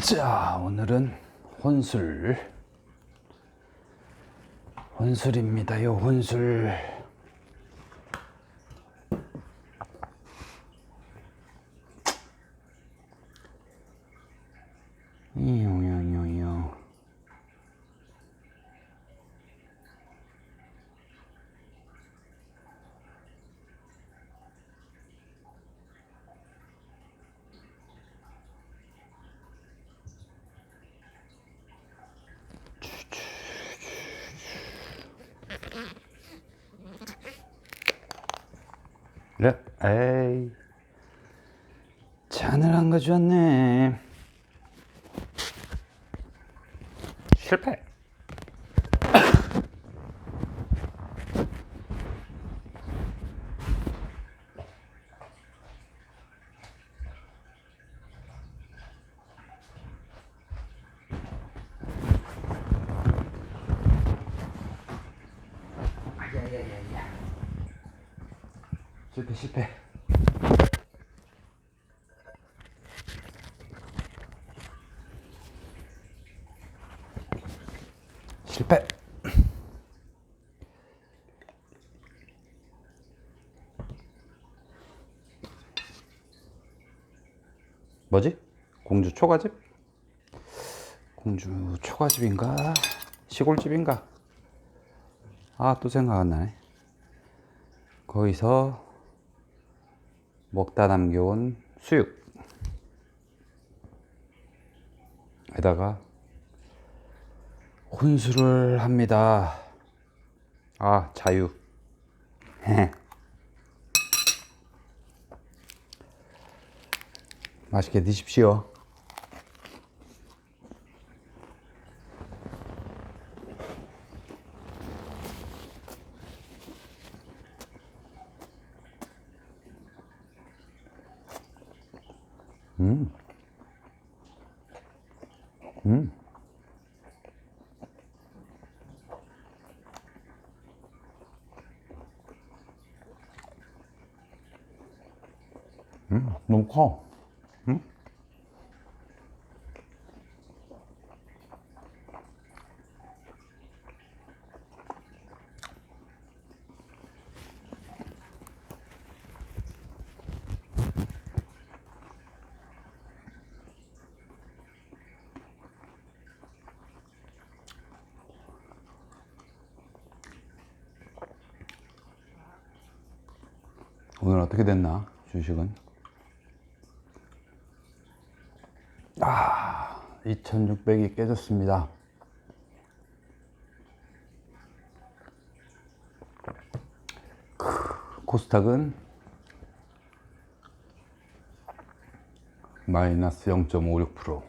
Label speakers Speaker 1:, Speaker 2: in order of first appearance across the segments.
Speaker 1: 자, 오늘은 혼술입니다요. 혼술. 이용용용용. 그래, 에이, 잔을 안 가져왔네. 실패. 실패. 실패. 뭐지? 공주 초가집? 공주 초가집인가? 시골집인가? 아, 또 생각 안 나네. 거기서 먹다 남겨온 수육 에다가 혼술을 합니다. 아, 자유. 맛있게 드십시오. 너무 커. 오늘 어떻게 됐나, 주식은? 2600이 깨졌습니다. 코스닥은 마이너스 0.56%.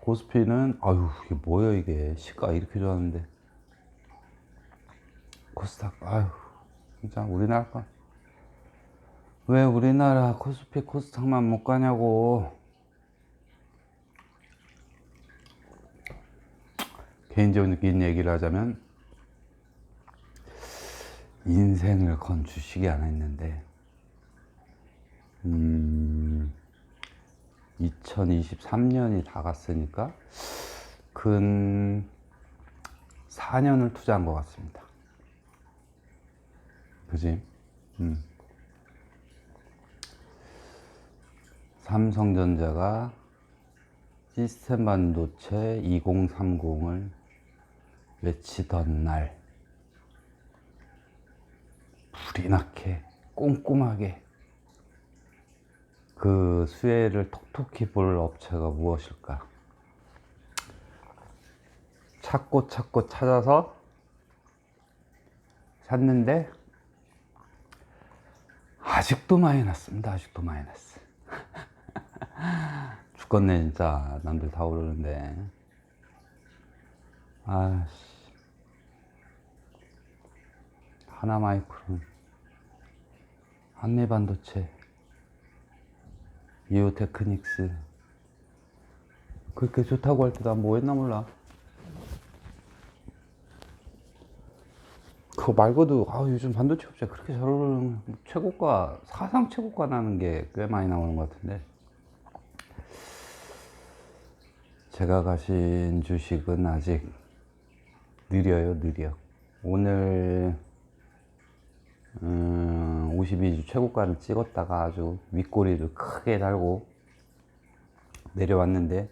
Speaker 1: 코스피는, 아유, 이게 뭐야, 이게. 시가 이렇게 좋았는데. 코스닥, 아유, 진짜 우리나라 거. 왜 우리나라 코스피 코스닥만 못 가냐고. 개인적인 얘기를 하자면 인생을 건 주식이 하나 있는데 2023년이 다 갔으니까 근 4년을 투자한 것 같습니다. 그지? 삼성전자가 시스템 반도체 2030을 외치던 날 불이 나게 꼼꼼하게 그 수혜를 톡톡히 볼 업체가 무엇일까? 찾고 찾아서 샀는데 아직도 마이너스입니다. 아직도 마이너스. 죽겠네 진짜. 남들 다 오르는데. 아씨. 하나마이크론, 한미반도체, 이오테크닉스. 그렇게 좋다고 할 때 난 뭐 했나 몰라. 그거 말고도 요즘 반도체 업체 그렇게 잘 오르는, 최고가, 사상 최고가 나는 게 꽤 많이 나오는 것 같은데 제가 가신 주식은 아직 느려요, 느려. 오늘 52주 최고가를 찍었다가 아주 윗꼬리를 크게 달고 내려왔는데,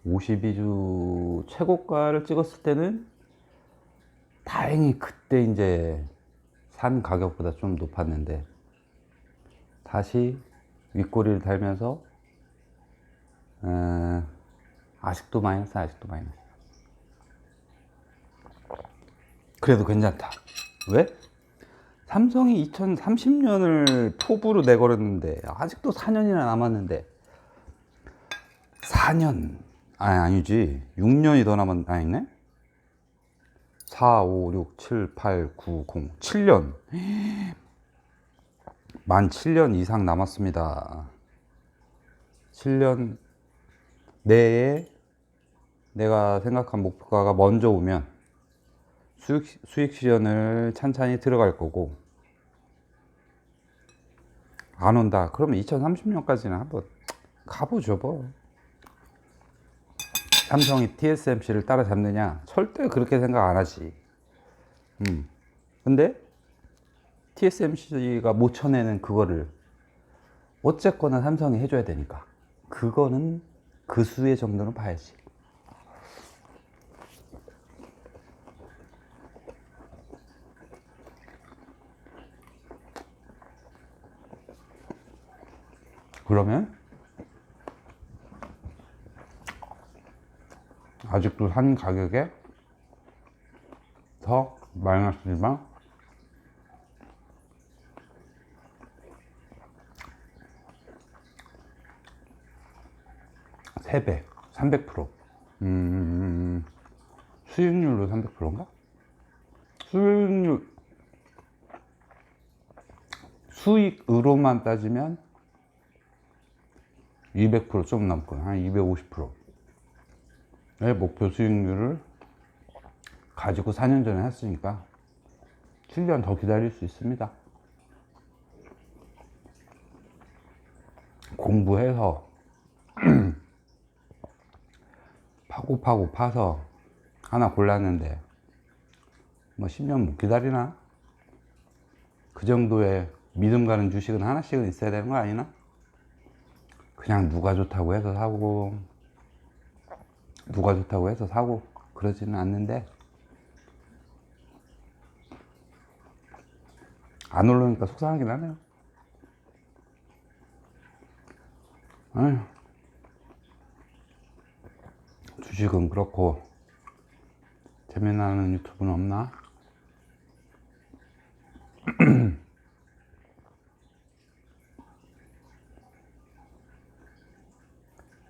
Speaker 1: 52주 최고가를 찍었을 때는 다행히 그때 이제 산 가격보다 좀 높았는데, 다시 윗꼬리를 달면서 아직도 마이너스, 아직도 마이너스. 그래도 괜찮다. 왜? 삼성이 2030년을 포부로 내걸었는데 아직도 4년이나 남았는데, 4년 아니지 6년이 더 남았, 아니네. 4, 5, 6, 7, 8, 9, 0 7년 만 7년 이상 남았습니다. 7년 내에 내가 생각한 목표가가 먼저 오면 수익 실현을 찬찬히 들어갈 거고, 안 온다 그러면 2030년까지는 한번 가보죠 뭐. 삼성이 TSMC를 따라잡느냐? 절대 그렇게 생각 안 하지. 근데 TSMC가 못 쳐내는 그거를 어쨌거나 삼성이 해줘야 되니까, 그거는 그 수의 정도는 봐야지. 그러면 아직도 산 가격에 더 마이너스지만 3배, 300%. 수익률로 300%인가? 수익으로만 따지면 200%좀 넘고 한 250%의 목표 수익률을 가지고 4년 전에 했으니까 7년 더 기다릴 수 있습니다. 공부해서 파고 파서 하나 골랐는데 뭐 10년 못 기다리나? 그 정도의 믿음 가는 주식은 하나씩은 있어야 되는 거 아니나? 그냥 누가 좋다고 해서 사고 그러지는 않는데, 안 오르니까 속상하긴 하네요. 아휴, 주식은 그렇고 재미나는 유튜브는 없나?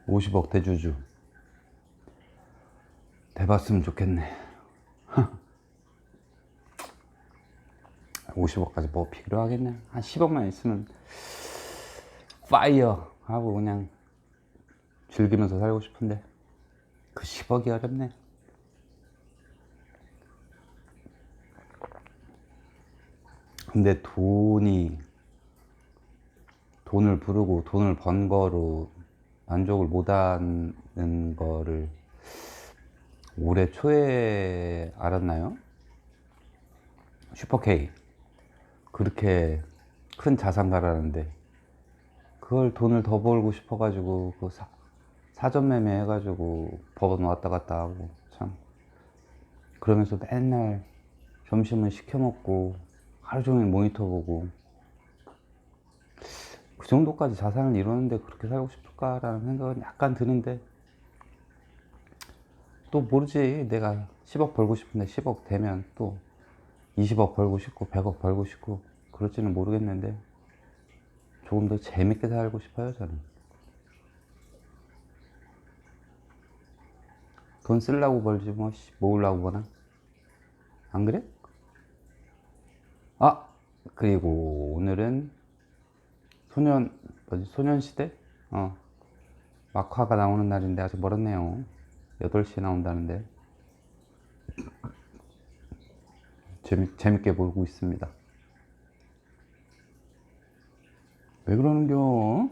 Speaker 1: 50억 대주주 돼봤으면 좋겠네. 50억까지 뭐 필요하겠네. 한 10억만 있으면 파이어 하고 그냥 즐기면서 살고 싶은데, 그 10억이 어렵네. 근데 돈을 부르고 돈을 번 거로 만족을 못하는 거를 올해 초에 알았나요? 슈퍼K 그렇게 큰 자산가라는데, 그걸 돈을 더 벌고 싶어가지고 그 사전 매매 해가지고 법원 왔다 갔다 하고, 참 그러면서 맨날 점심은 시켜 먹고 하루 종일 모니터 보고, 그 정도까지 자산을 이루는데 그렇게 살고 싶을까라는 생각은 약간 드는데, 또 모르지. 내가 10억 벌고 싶은데 10억 되면 또 20억 벌고 싶고 100억 벌고 싶고 그럴지는 모르겠는데, 조금 더 재밌게 살고 싶어요 저는. 돈 쓰려고 벌지 뭐 모으려고 보나? 안 그래? 그리고 오늘은 소년시대? 막화가 나오는 날인데 아직 멀었네요. 8시에 나온다는데 재밌게 보고 있습니다. 왜 그러는겨?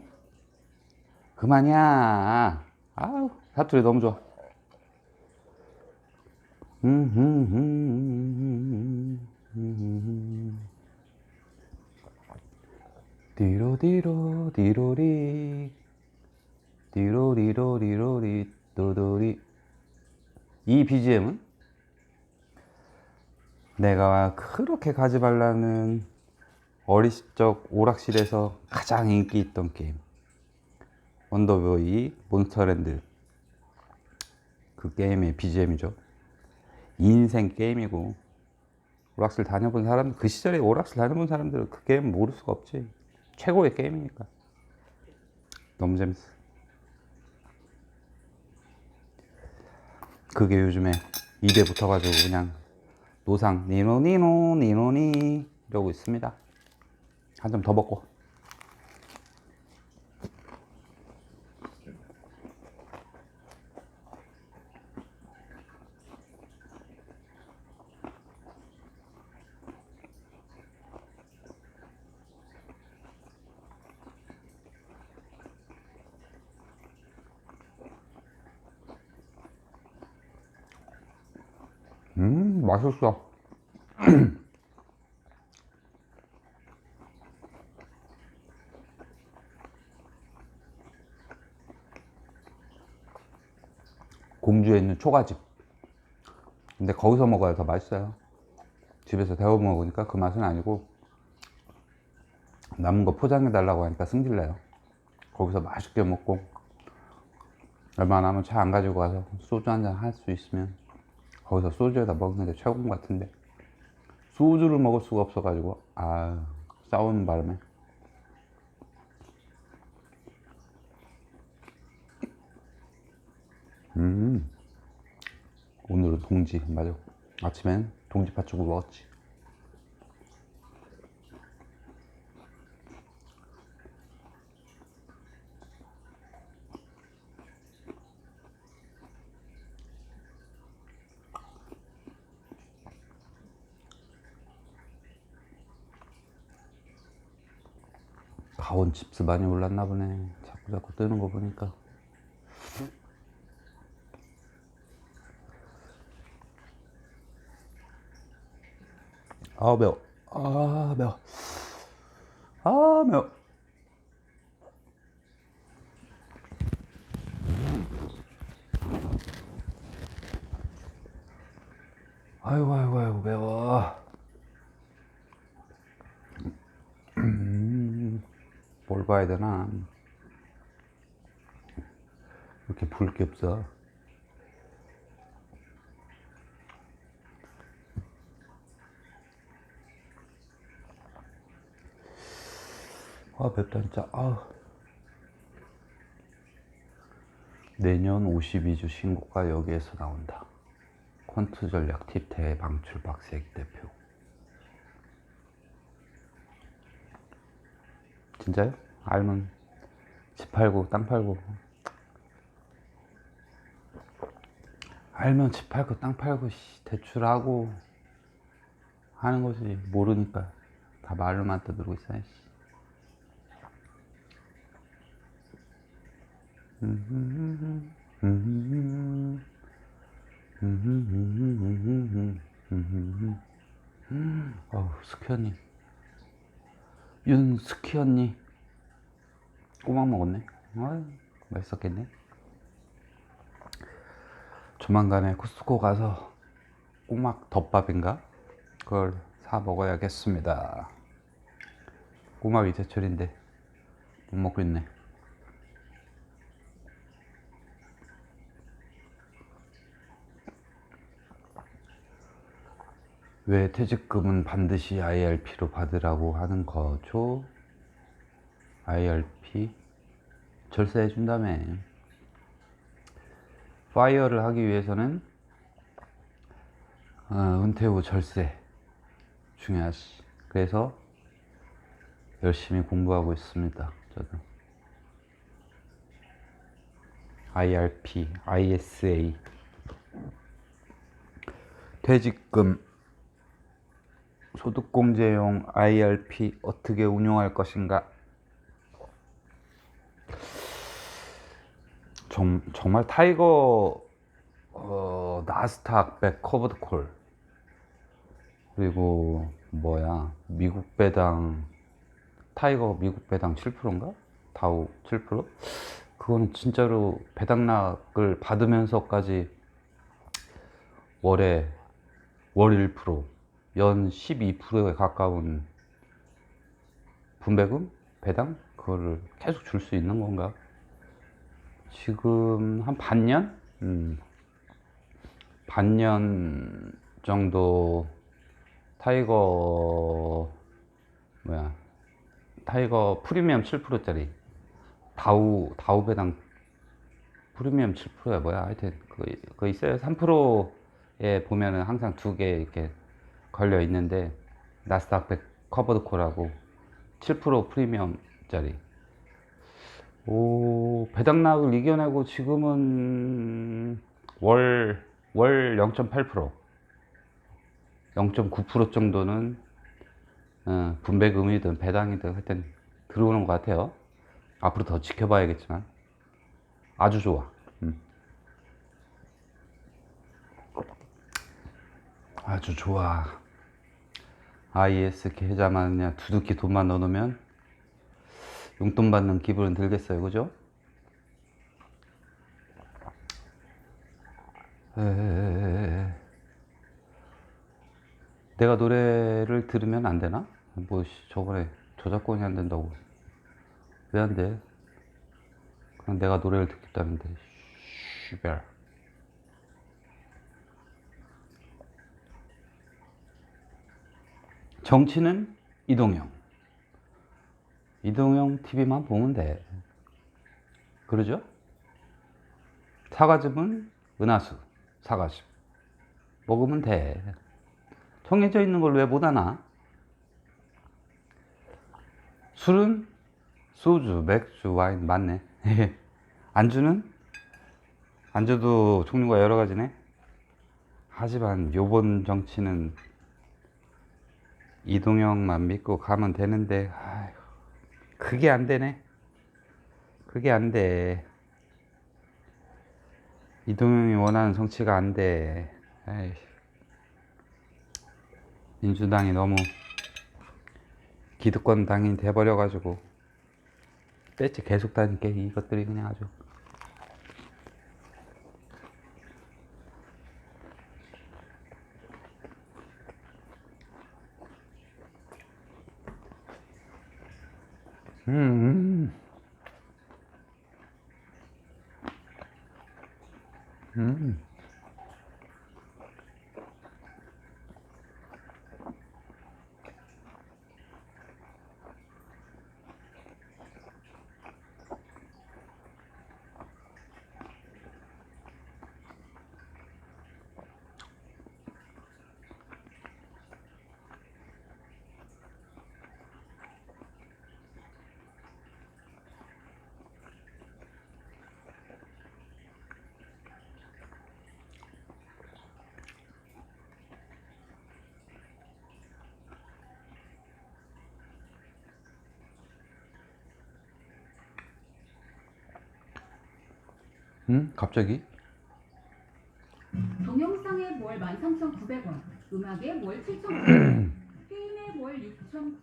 Speaker 1: 그만이야. 아우, 사투리 너무 좋아. 디로디로 디로리 디로리로리로리 도도리. 이 BGM은 내가 그렇게 가지 말라는 어릴 적 오락실에서 가장 인기 있던 게임 원더보이 몬스터랜드, 그 게임의 BGM이죠. 인생 게임이고, 오락실 다녀본 사람, 그 시절에 오락실 다녀본 사람들은 그 게임 모를 수가 없지. 최고의 게임이니까. 너무 재밌어. 그게 요즘에 입에 붙어가지고 그냥 노상 니노니노 니노니 이러고 있습니다. 한 점 더 먹고. 맛있어. 공주에 있는 초가집. 근데 거기서 먹어야 더 맛있어요. 집에서 데워 먹으니까 그 맛은 아니고, 남은 거 포장해 달라고 하니까 승질내요. 거기서 맛있게 먹고, 얼마 남으면 차 안 가지고 가서 소주 한잔 할 수 있으면 거기서 소주에다 먹는 게 최고인 것 같은데, 소주를 먹을 수가 없어가지고 싸우는 바람에. 오늘은 동지, 맞아. 아침엔 동지 팥죽을 먹었지. 가온 칩스 많이 올랐나 보네. 자꾸 뜨는 거 보니까. 매워. 매워. 매워. 아이고 매워. 뭘 봐야 되나? 이렇게 볼 게 없어. 맵다 진짜. 내년 52주 신고가 여기에서 나온다. 퀀트 전략 팁 대방출 박세익 대표. 진짜요? 알면 집 팔고 땅 팔고. 알면 집 팔고 땅 팔고 대출하고 하는 거지. 모르니까 다 말로만 떠들고 있어. 스키 언니, 스키 언니 꼬막 먹었네. 맛있었겠네. 조만간에 코스트코 가서 꼬막 덮밥인가 그걸 사 먹어야겠습니다. 꼬막이 제철인데 못 먹고 있네. 왜 퇴직금은 반드시 IRP로 받으라고 하는 거죠? IRP 절세 해준다며. 파이어를 하기 위해서는 은퇴 후 절세 중요하지. 그래서 열심히 공부하고 있습니다. 저도 IRP, ISA 퇴직금 소득공제용 IRP 어떻게 운용할 것인가. 정말 타이거 나스닥 100 커버드 콜. 그리고 뭐야, 미국 배당, 타이거 미국 배당 7%인가? 다우 7%? 그거는 진짜로 배당락을 받으면서까지 월에 월 1%, 연 12%에 가까운 분배금? 배당? 그거를 계속 줄 수 있는 건가? 지금 한 반년? 반년 정도 타이거, 뭐야, 타이거 프리미엄 7%짜리 다우 배당 프리미엄 7%야 뭐야, 하여튼 그거 있어요. 3%에 보면은 항상 두 개 이렇게 걸려 있는데, 나스닥 100 커버드 콜하고 7% 프리미엄짜리. 오, 배당락을 이겨내고 지금은 월 0.8%, 0.9% 정도는 분배금이든 배당이든 하여튼 들어오는 것 같아요. 앞으로 더 지켜봐야겠지만 아주 좋아. 아주 좋아. IS 계좌만 그냥 두둑히 돈만 넣어놓으면 용돈 받는 기분은 들겠어요, 그죠? 내가 노래를 들으면 안 되나? 뭐 저번에 저작권이 안 된다고. 왜 안 돼? 그냥 내가 노래를 듣겠다는데. 씨발. 정치는 이동형. 이동형 TV만 보면 돼. 그러죠? 사과즙은 은하수, 사과즙. 먹으면 돼. 정해져 있는 걸 왜 못 하나? 술은 소주, 맥주, 와인 맞네. 안주는? 안주도 종류가 여러 가지네. 하지만 요번 정치는 이동형만 믿고 가면 되는데, 아휴, 그게 안 되네. 그게 안 돼. 이동형이 원하는 정치가 안 돼. 에이, 민주당이 너무 기득권 당이 돼버려가지고 배치 계속 다니까 이것들이 그냥 아주. 음, 음. 갑자기?
Speaker 2: 동영상에 월 13,900원, 음악에 월 7,900원, 게임에 월 6,000.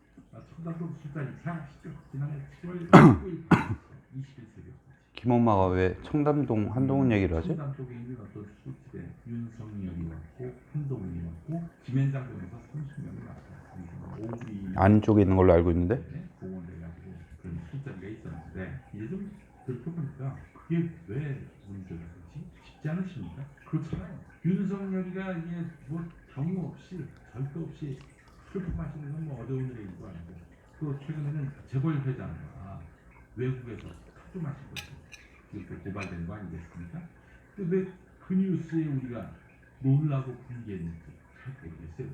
Speaker 3: 청담동 술자 이사하시죠. 지난해 7월 19일 20일 새벽
Speaker 1: 김엄마가 왜 청담동 한동훈 얘기를 하지?
Speaker 3: 청담동에 있는 어떤 술집에 윤석열이 왔고 한동훈이 왔고 김현장 변호사 30명이 왔어요. 오후리
Speaker 1: 안쪽에 있는 걸로 알고 있는데.
Speaker 3: 공원돼가지고 그런 술자리가 있었는데 이제 좀 들어보니까 그게 왜 문제가 되지? 쉽지 않으십니까? 그렇잖아요. 윤석열이가 이게 뭐 경우 없이 절도 없이 술 마시는 건 뭐 어려운 일도 아니고 또 최근에는 재벌 회장과 외국에서 타주 마신 것이 이렇게 고발된 거 아니겠습니까? 근데 왜 그 뉴스에 우리가 놀라고 분개했는지 잘 모르겠어요.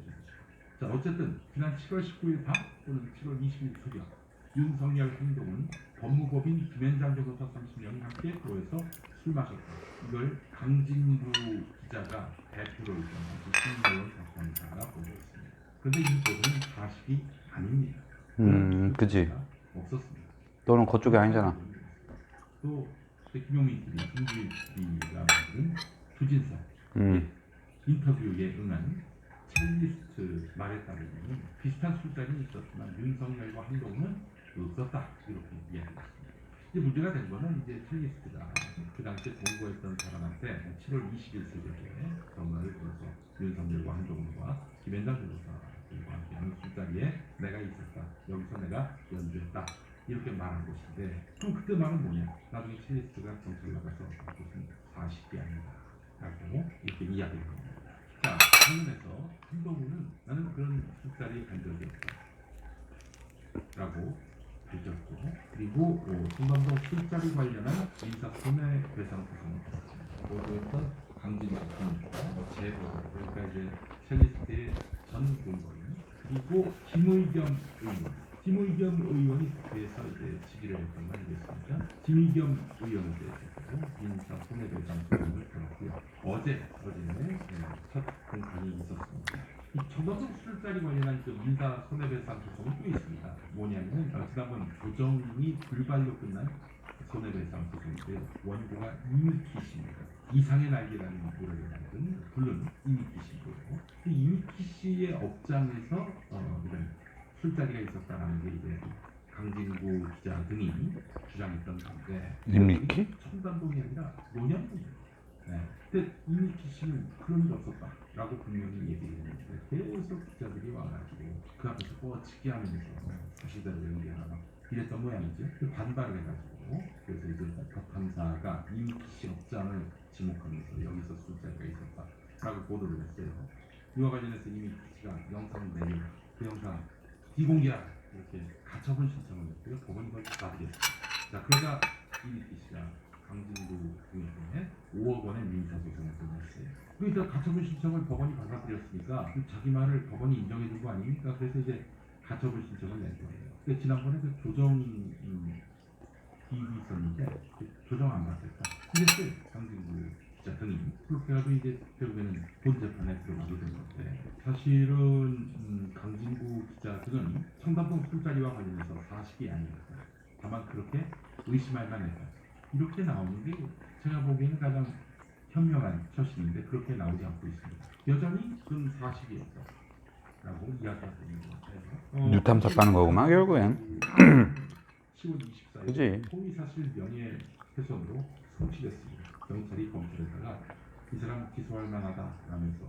Speaker 3: 자, 어쨌든 지난 7월 19일 밤 또는 7월 20일 새벽 윤석열 행동은 법무법인 김현장 변호사 30명이 함께 모여서 술 마셨다. 이걸 강진구 기자가 대표로 있던 신노원 박판사가 보도했습니다. 그런데 이 보도는 사실이 아닙니다.
Speaker 1: 그지.
Speaker 3: 없었습니다.
Speaker 1: 너는 그쪽이 아니잖아.
Speaker 3: 또 김용민 TV, 김주일 TV가 만든 주진석
Speaker 1: 음.
Speaker 3: 인터뷰에 응한 첼리스트 말에 따르면 비슷한 술자리는 있었지만 윤석열과 한동훈은 없었다 이렇게 이야기했습니다. 이제 문제가 된 거는 이제 첼리스트가 그 당시에 동거했던 사람한테 7월 20일 새벽에 전화를 걸어서 윤석열과 한동훈과 김현장 변호사들과 함께하는 술자리에 내가 있었다. 여기서 내가 연주했다. 이렇게 말한 것인데 그럼 그때 말은 뭐냐? 나중에 첼리스트가 경찰 나가서 무슨 사실이 아니다. 라고 이렇게 이야기를 합니다. 자, 관련해서 한동훈은 나는 그런 술자리에 간 적이 없다. 라고 밝혔고 그리고 송남동 술자리 관련한 민사 손해배상 소송을 보도했던 강진구 제보 그러니까 이제 첼리스트의 전 의원 그리고 김의겸 의원이 그래서 이제 지지를 했던 거 아니겠습니까? 김의겸 의원에 대해서도 민사 손해배상 소송을 걸었고요. 어제는 첫 공판이 있었습니다. 이 청담동 술자리 관련한 그 민사 손해배상 소송이 또 있습니다. 뭐냐면 지난번 조정이 불발로 끝난 손해배상 소송인데요. 원고가 이미키 씨입니다. 이상의 날개라는 노래를 만든 불른 이미키 씨고요. 그 이미키 씨의 업장에서 이런 술자리가 있었다라는 게 이제 강진구 기자 등이 주장했던 건데
Speaker 1: 이미키?
Speaker 3: 청담동이 아니라 논현동이에요. 네. 근데 이미키 씨는 그런 일 없었다라고 분명히 얘기를 했는데 계속 기자들이 와가지고 그 앞에서 뻗치기 하면서 사실대로 연기하나 이랬던 모양이죠. 그 반발을 해가지고 그래서 이제 법탐사가 이미키 씨 업장을 지목하면서 여기서 술자리가 있었다라고 보도를 했어요. 이와 관련해서 이미키 씨가 영상 내용 그 영상 비공개하라 이렇게 가처분 신청을 했고요. 법원이 그걸 받아들였습니다. 자, 그러자 이미키 씨가 강진구 등에 5억 원의 민사소송을 냈어요. 그러니까 가처분 신청을 법원이 받아들였으니까 자기 말을 법원이 인정해 준 거 아닙니까? 그래서 이제 가처분 신청을 낸 거예요. 근데 지난번에 그 조정 기일이 있었는데 그 조정 안 받았다. 이랬어요. 강진구 기자 등이. 그렇게 해서 이제 결국에는 본 재판에 들어가게 된 건데 사실은 강진구 기자 등은 청담동 술자리와 관련해서 사실이 아니었다. 다만 그렇게 의심할 만했다. 이렇게 나오는 게 제가 보기에는 가장 현명한 처신인데 그렇게 나오지 않고 있습니다. 여전히 그건 사실이었다라고 이야기하고 있는 것 같아요.
Speaker 1: 뉴탐사 까는 거구만 결국엔.
Speaker 3: 10월 24일
Speaker 1: 그지?
Speaker 3: 허위사실 명예훼손으로 송치됐습니다. 경찰이 검찰에다가 이 사람 기소할 만하다라면서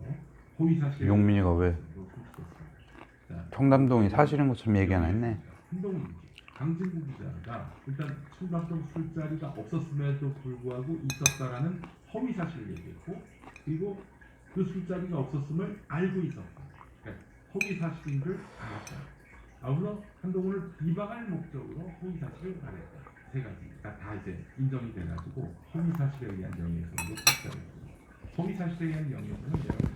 Speaker 3: 허위사실
Speaker 1: 용민이가 왜
Speaker 3: 송치됐습니다.
Speaker 1: 청담동이 사실인 것처럼 얘기 안 했네.
Speaker 3: 한동훈 강진구 기자가 일단 청담동 술자리가 없었음에도 불구하고 있었다라는 허위 사실을 얘기했고 그리고 그 술자리가 없었음을 알고 있었다. 그러니까 허위 사실인 줄 알았다. 아울러 한동훈을 비방할 목적으로 허위 사실을 말했다. 세 가지가 다 이제 인정이 돼가지고 허위 사실에 의한 명예훼손으로 송치됐습니다. 허위 사실에 의한 명예훼손은 여러분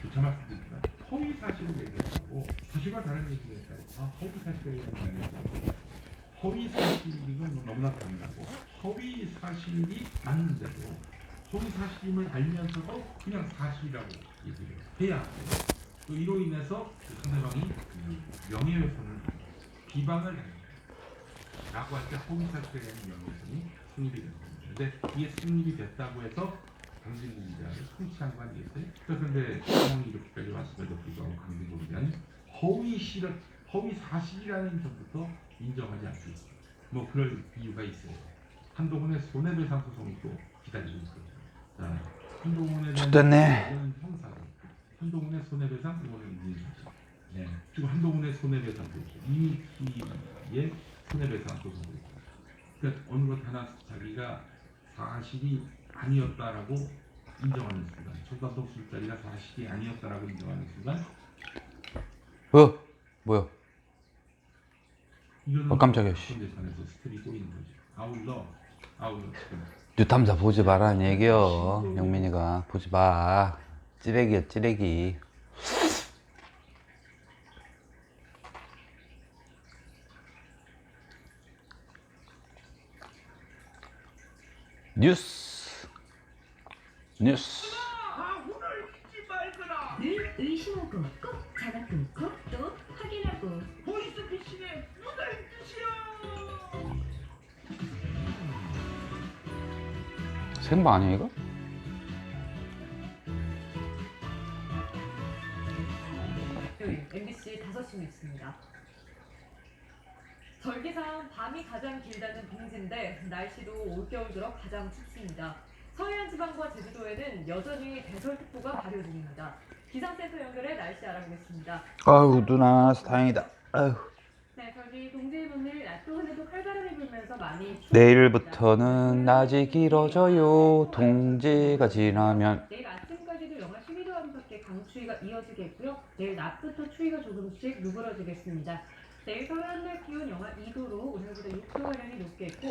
Speaker 3: 조차 말씀드리지만 허위 사실을 얘기하고 사실과 다른 얘기를 했다고 허위 사실에 의한 명예훼손 허위 사실이건 너무나 당연하고 허위 사실이 맞는데도 허위 사실임을 알면서도 그냥 사실이라고 얘기를 해야 돼요. 또 이로 인해서 상대방이 명예훼손을 비방을 합니다. 라고 할 때 허위 사실에 대한 명예훼손이 성립이 되는 겁니다. 근데 이게 성립이 됐다고 해서 강진구 기자를 송치한 거 아니겠어요? 그래서 근데 상황이 이렇게까지 왔음에도 불구하고 강진구 기자는 허위 사실이라는 점부터 인정하지 않습니다. 뭐 그럴 이유가 있어요. 한동훈의 손해배상 소송이 또 기다리고 있거든요. 자, 한동훈에 대한 이거는 형사죠. 한동훈의 손해배상 이거는 민사죠. 네. 지금 한동훈의 손해배상도 있고 이미키의 손해배상 소송도 있고. 그러니까 어느 것 하나 자기가 사실이 아니었다라고 인정하는 순간, 청담동 술자리가 사실이 아니었다라고 인정하는 순간,
Speaker 1: 뭐야?
Speaker 3: 이거는
Speaker 1: 깜짝이야.
Speaker 3: 재판에서 스텝이 꼬이는 거죠. 아울러 지금
Speaker 1: 뉴탐사 보지 마라는 얘기요. 영민이가 보지 마. 찌레기야 찌레기. 뉴스.
Speaker 2: 늘 의심하고 꼭 잡아끊고 또 확인하고
Speaker 3: 보이스피싱의 무달 뜻이요.
Speaker 1: 생방 아니야 이거?
Speaker 4: 수 있습니다. 절기상 밤이 가장 길다는 동지인데 날씨도 올겨울 들어 가장 춥습니다. 서해안 지방과 제주도에는 여전히 대설특보가 발효 중입니다. 기상센터 연결해 날씨 알아보겠습니다.
Speaker 1: 아유 눈 안 와서 다행이다. 아유.
Speaker 2: 네, 저기 동지의 오늘 낮 동안에도 칼바람이 불면서 많이
Speaker 1: 내일부터는 낮이 길어져요. 동지가 지나면.
Speaker 2: 내일 아침까지도 영하 12도 안팎의 강추위가 이어지겠고요. 내일 낮부터 추위가 조금씩 누그러지겠습니다. 내일 서해안 날 기온 영하 2도로 오늘보다 6도가량이 높겠고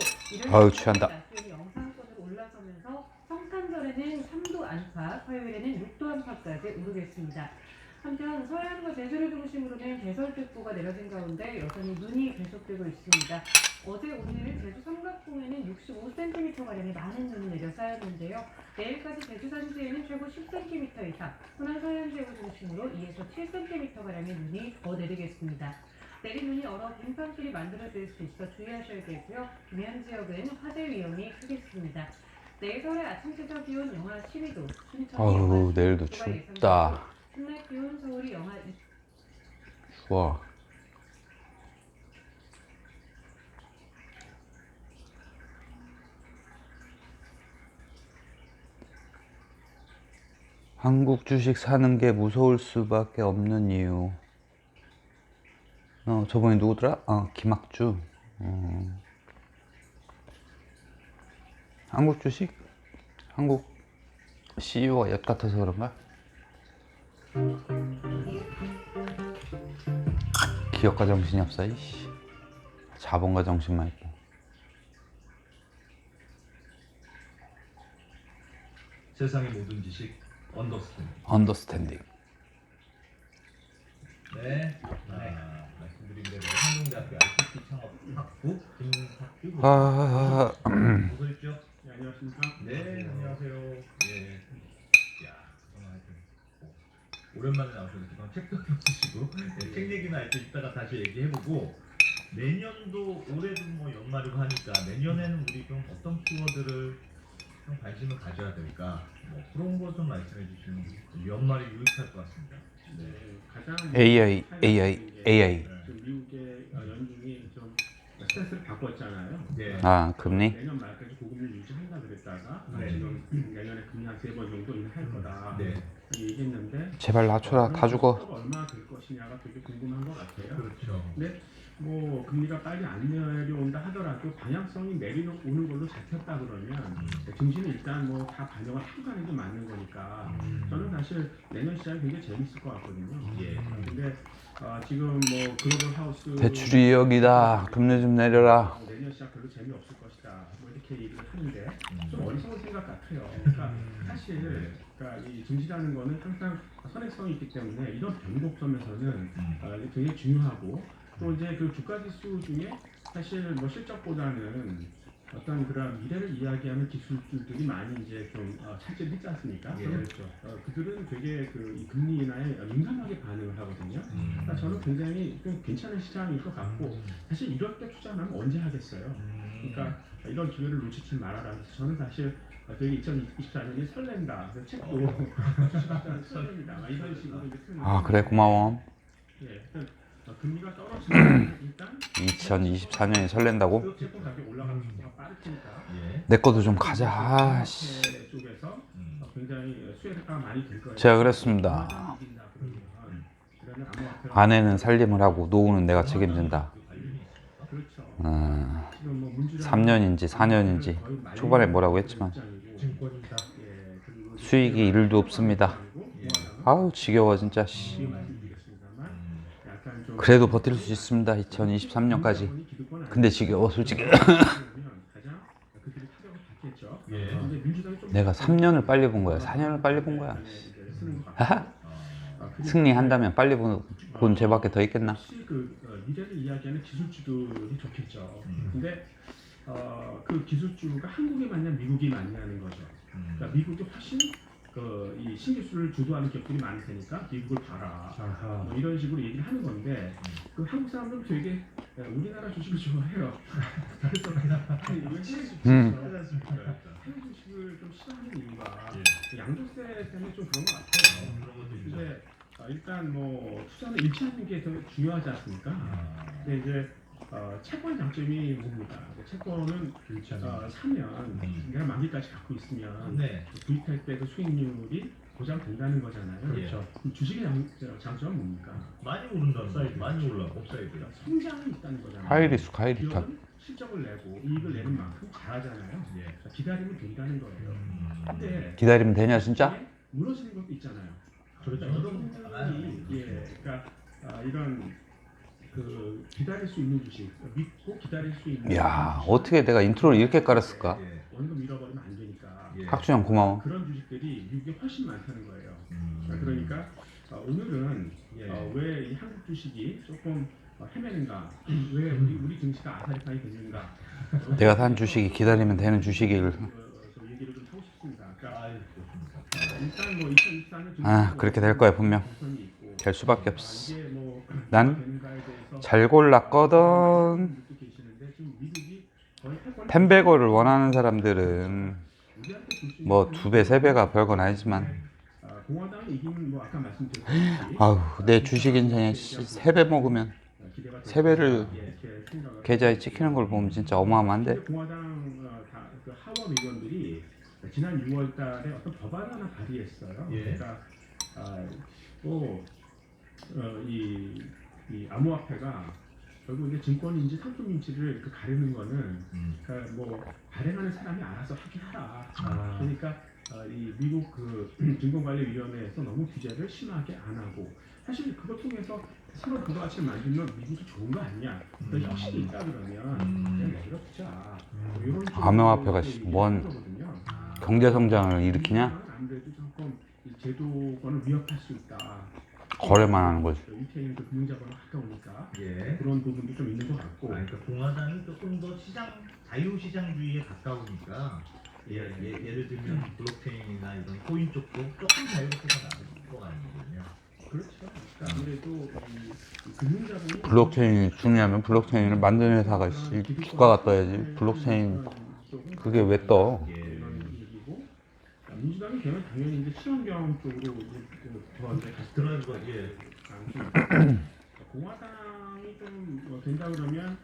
Speaker 1: 아유, 취한다.
Speaker 2: 낮 기온이 영상권으로 올라서면서 성탄절에는 3도 안팎, 화요일에는 6도 안팎까지 오르겠습니다. 한편 서해안과 제주를 중심으로는 대설특보가 내려진 가운데 여전히 눈이 계속되고 있습니다. 어제 오늘 제주 삼각봉에는 65cm가량의 많은 눈이 내려 쌓였는데요. 내일까지 제주 산지에는 최고 10cm 이상, 호남 서해안 지역을 중심으로 2에서 7cm가량의 눈이 더 내리겠습니다. 내린 눈이 얼어 빙판길이 만들어질 수 있어 주의하셔야겠고요. 동해안 지역은 화재 위험이 크겠습니다. 내일 서울의 아침 최저 기온 영하 12도, 순천이
Speaker 1: 아유
Speaker 2: 영하
Speaker 1: 내일도
Speaker 2: 10도가 예상되고
Speaker 1: 춥다.
Speaker 2: 한낮 기온 서울이 영하 2도.
Speaker 1: 추워. 한국 주식 사는 게 무서울 수밖에 없는 이유. 저번에 누구더라? 김학주. 한국 주식? 한국 CEO가 엿 같아서 그런가? 기업가 정신이 없어. 이씨. 자본가 정신만 있고.
Speaker 5: 세상의 모든 지식 언더스탠딩.
Speaker 1: 언더스탠딩.
Speaker 5: 네. 말씀드린 대로 한동대학교 ICT 창업학부 김학규
Speaker 1: 아,
Speaker 5: 어서 오십시오.
Speaker 6: 네, 안녕하십니까?
Speaker 5: 네, 안녕하세요. 예. 야, 그동안 하여튼 오랜만에 나오셔서 그동안 책도 쓰시고 네, 책 얘기나 이렇게 이따가 다시 얘기해보고 내년도 올해도 뭐 연말이고 하니까 내년에는 우리 좀 어떤 키워드를 좀 관심을 가져야 될까? 뭐 그런 거 좀 말씀해 주시면 연말이 유익할 것 같습니다.
Speaker 6: 네, 가장
Speaker 1: AI.
Speaker 6: 좀 미국의 연준이 좀 스탠스를 바꿨잖아요.
Speaker 5: 네.
Speaker 1: 금리?
Speaker 6: 내년 말까지 고금리 유지한다 그랬다가
Speaker 5: 네.
Speaker 6: 지금 내년에 금리 한 3번 정도 인하할 거다
Speaker 5: 네.
Speaker 6: 얘기했는데
Speaker 1: 제발 낮춰라. 다 죽어.
Speaker 6: 얼마 될 것이냐가 되게 궁금한 것 같아요.
Speaker 5: 그렇죠.
Speaker 6: 근데 뭐 금리가 빨리 안 내려온다 하더라도 방향성이 내려오는 걸로 잡혔다 그러면 증시는 일단 뭐 다 반영을 하고 가는 게 맞는 거니까 저는 사실 내년 시장이 굉장히 재밌을 것 같거든요.
Speaker 5: 예.
Speaker 6: 근데 지금 뭐 글로벌 하우스
Speaker 1: 대출이 여기다. 금리 좀 내려라.
Speaker 6: 내년 시장 별로 재미없을 것이다. 뭐 이렇게 얘기를 하는데 좀 어리석은 생각 같아요. 그러니까 사실 그러니까 이 증시라는 거는 항상 선행성이 있기 때문에 이런 변곡점에서는 굉장히 중요하고 또 이제 그 주가 지수 중에 사실 뭐 실적보다는 어떤 그런 미래를 이야기하는 기술들이 많이 이제 좀 차지를 했지 않습니까?
Speaker 5: 예.
Speaker 6: 그렇죠. 그들은 되게 그 이 금리 인하에 민감하게 반응을 하거든요. 그러니까 저는 굉장히 좀 괜찮은 시장일 것 같고 사실 이럴 때 투자하면 언제 하겠어요? 그러니까 이런 기회를 놓치지 말아라. 그래서 저는 사실 되게 2024년이 설렌다. 그래서 책도 주식하자는 설렙니다. 이런 식으로 이제 표현을
Speaker 1: 그래 고마워.
Speaker 6: 예, 금리가 떨어지면 일단
Speaker 1: 2024년이 설렌다고?
Speaker 6: 그 제품 가격이 올라가는 속도가 빠를 테니까
Speaker 5: 예.
Speaker 1: 내 것도 좀 가자. 씨.
Speaker 6: 쪽에서 굉장히 수혜가 많이 될 거예요.
Speaker 1: 제가 그랬습니다. 아내는 살림을 하고 노후는 내가 책임진다.
Speaker 6: 그렇죠.
Speaker 1: 어,
Speaker 6: 지금 뭐 문주라는
Speaker 1: 3년인지 4년인지
Speaker 6: 거의 말년
Speaker 1: 초반에 뭐라고 했지만
Speaker 6: 입장이고,
Speaker 5: 증권이다.
Speaker 6: 예, 그리고
Speaker 1: 수익이 1도 없습니다.
Speaker 6: 예.
Speaker 1: 아우 지겨워 진짜. 씨.
Speaker 6: 지금 말씀드리겠습니다만 약간 좀
Speaker 1: 그래도 버틸 수 있습니다. 2023년까지. 근데 지겨워 솔직히.
Speaker 6: 가장 그들이 타격을 받겠죠.
Speaker 5: 예.
Speaker 6: 근데 민주당이 좀
Speaker 1: 내가 3년을 빨리 본 거야. 4년을 빨리 본 거야. 하하. 승리한다면 빨리 본 죄밖에 더 있겠나?
Speaker 6: 혹시 그 미래를 이야기하는 기술주들이 좋겠죠. 근데 그 기술주가 한국이 맞냐 미국이 맞냐는 거죠. 그러니까 미국이 훨씬 이 신기술을 주도하는 기업들이 많을 테니까 미국을 봐라. 뭐 이런 식으로 얘기를 하는 건데 그 한국 사람들은 되게 우리나라 주식을 좋아해요. 그래서 아니, 왜 해외 주식을 좀 싫어하는 이유가 양도세 때문에 좀 그런 것 같아요. 근데 일단 뭐 투자는 일치하는 게 더 중요하지 않습니까? 근데 이제 채권 장점이 뭡니까? 채권은 사면 내가 만기까지 갖고 있으면
Speaker 5: 네.
Speaker 6: 구입할 때 그 수익률이 보장된다는 거잖아요.
Speaker 5: 그렇죠.
Speaker 6: 그럼 주식의 장점은 뭡니까?
Speaker 5: 많이 오른다는 거. 많이 올라. 업사이드가.
Speaker 6: 성장이 있다는 거잖아요.
Speaker 1: 하이리스크 하이리턴.
Speaker 6: 기업은 실적을 내고 이익을 내는 만큼 잘하잖아요.
Speaker 5: 예.
Speaker 6: 그러니까 기다리면 된다는 거예요. 근데
Speaker 1: 기다리면 되냐 진짜?
Speaker 6: 무너지는 것도 있잖아요.
Speaker 5: 그렇죠.
Speaker 6: 성장이 그러니까 이런 그 기다릴 수 있는 주식, 믿고 기다릴 수 있는.
Speaker 1: 야 어떻게 내가 인트로를 이렇게 깔았을까?
Speaker 5: 예.
Speaker 6: 원금 잃어버리면 안 되니까.
Speaker 5: 예.
Speaker 1: 학주형 고마워.
Speaker 6: 그런 주식들이 미국에 훨씬 많다는 거예요.
Speaker 5: 음.
Speaker 6: 그러니까 오늘은
Speaker 5: 예.
Speaker 6: 왜 이 한국 주식이 조금 헤매는가? 왜 우리 증시가 아사리판이 됐는가?
Speaker 1: 내가 산 주식이 기다리면 되는 주식일.
Speaker 6: 저 얘기를 좀 하고 싶습니다. 그러니까
Speaker 5: 아유, 좋습니다.
Speaker 6: 일단 뭐 2024년
Speaker 1: 아, 그렇게 될 거야, 분명. 될 수밖에 없어. 난 잘 골랐거든. 템베거를 원하는 사람들은 뭐 2배, 3배가 별건 아니지만
Speaker 6: 공화당이 이기면 뭐 아까 말씀드렸듯이
Speaker 1: 아우 내 주식 인생에 3배 먹으면 3배를 계좌에 찍히는 걸 보면 진짜 어마어마한데.
Speaker 6: 근데 공화당 그 하원 의원들이 지난 6월달에 어떤 법안 하나 발의했어요.
Speaker 5: 예.
Speaker 6: 그러니까 이 암호화폐가 결국 이제 증권인지 상품인지를 그 가리는 거는 그러니까 뭐 발행하는 사람이 알아서 하긴 하라. 그러니까 이 미국 그 증권관리위원회에서 너무 규제를 심하게 안 하고 사실 그거 통해서 서로 부가가치를 만들면 미국도 좋은 거 아니냐. 그 혁신이 있다 그러면 그냥 내버려두자. 뭐 이런 쪽으로
Speaker 1: 암호화폐가
Speaker 6: 얘기를
Speaker 1: 뭔
Speaker 6: 하는 거거든요.
Speaker 1: 경제 성장을 일으키냐?
Speaker 6: 아무래도 조금 이 제도권을 위협할 수 있다.
Speaker 1: 거래만 하는 거지.
Speaker 6: 유태인 그 금융자본에 가까우니까
Speaker 5: 예.
Speaker 6: 그런 부분도 좀 있는 것 같고.
Speaker 5: 그러니까 공화당이 조금 더 자유시장주의에 가까우니까 예를 들면 블록체인이나 이런 코인 쪽도 조금 자유롭게 나을 거 아니거든요.
Speaker 6: 그렇죠. 그러니까 아무래도 이 금융자본이
Speaker 1: 블록체인이 중요하면 블록체인을 만드는 회사가 국가가 떠야지. 블록체인 그게 왜 떠?
Speaker 5: 예.
Speaker 6: 이런 얘기고 민주당이 되면 당연히 이제 친환경 쪽으로 이제 더 이제 같이
Speaker 5: 들어갈 거 예.
Speaker 6: 공화당이 좀 된다 그러면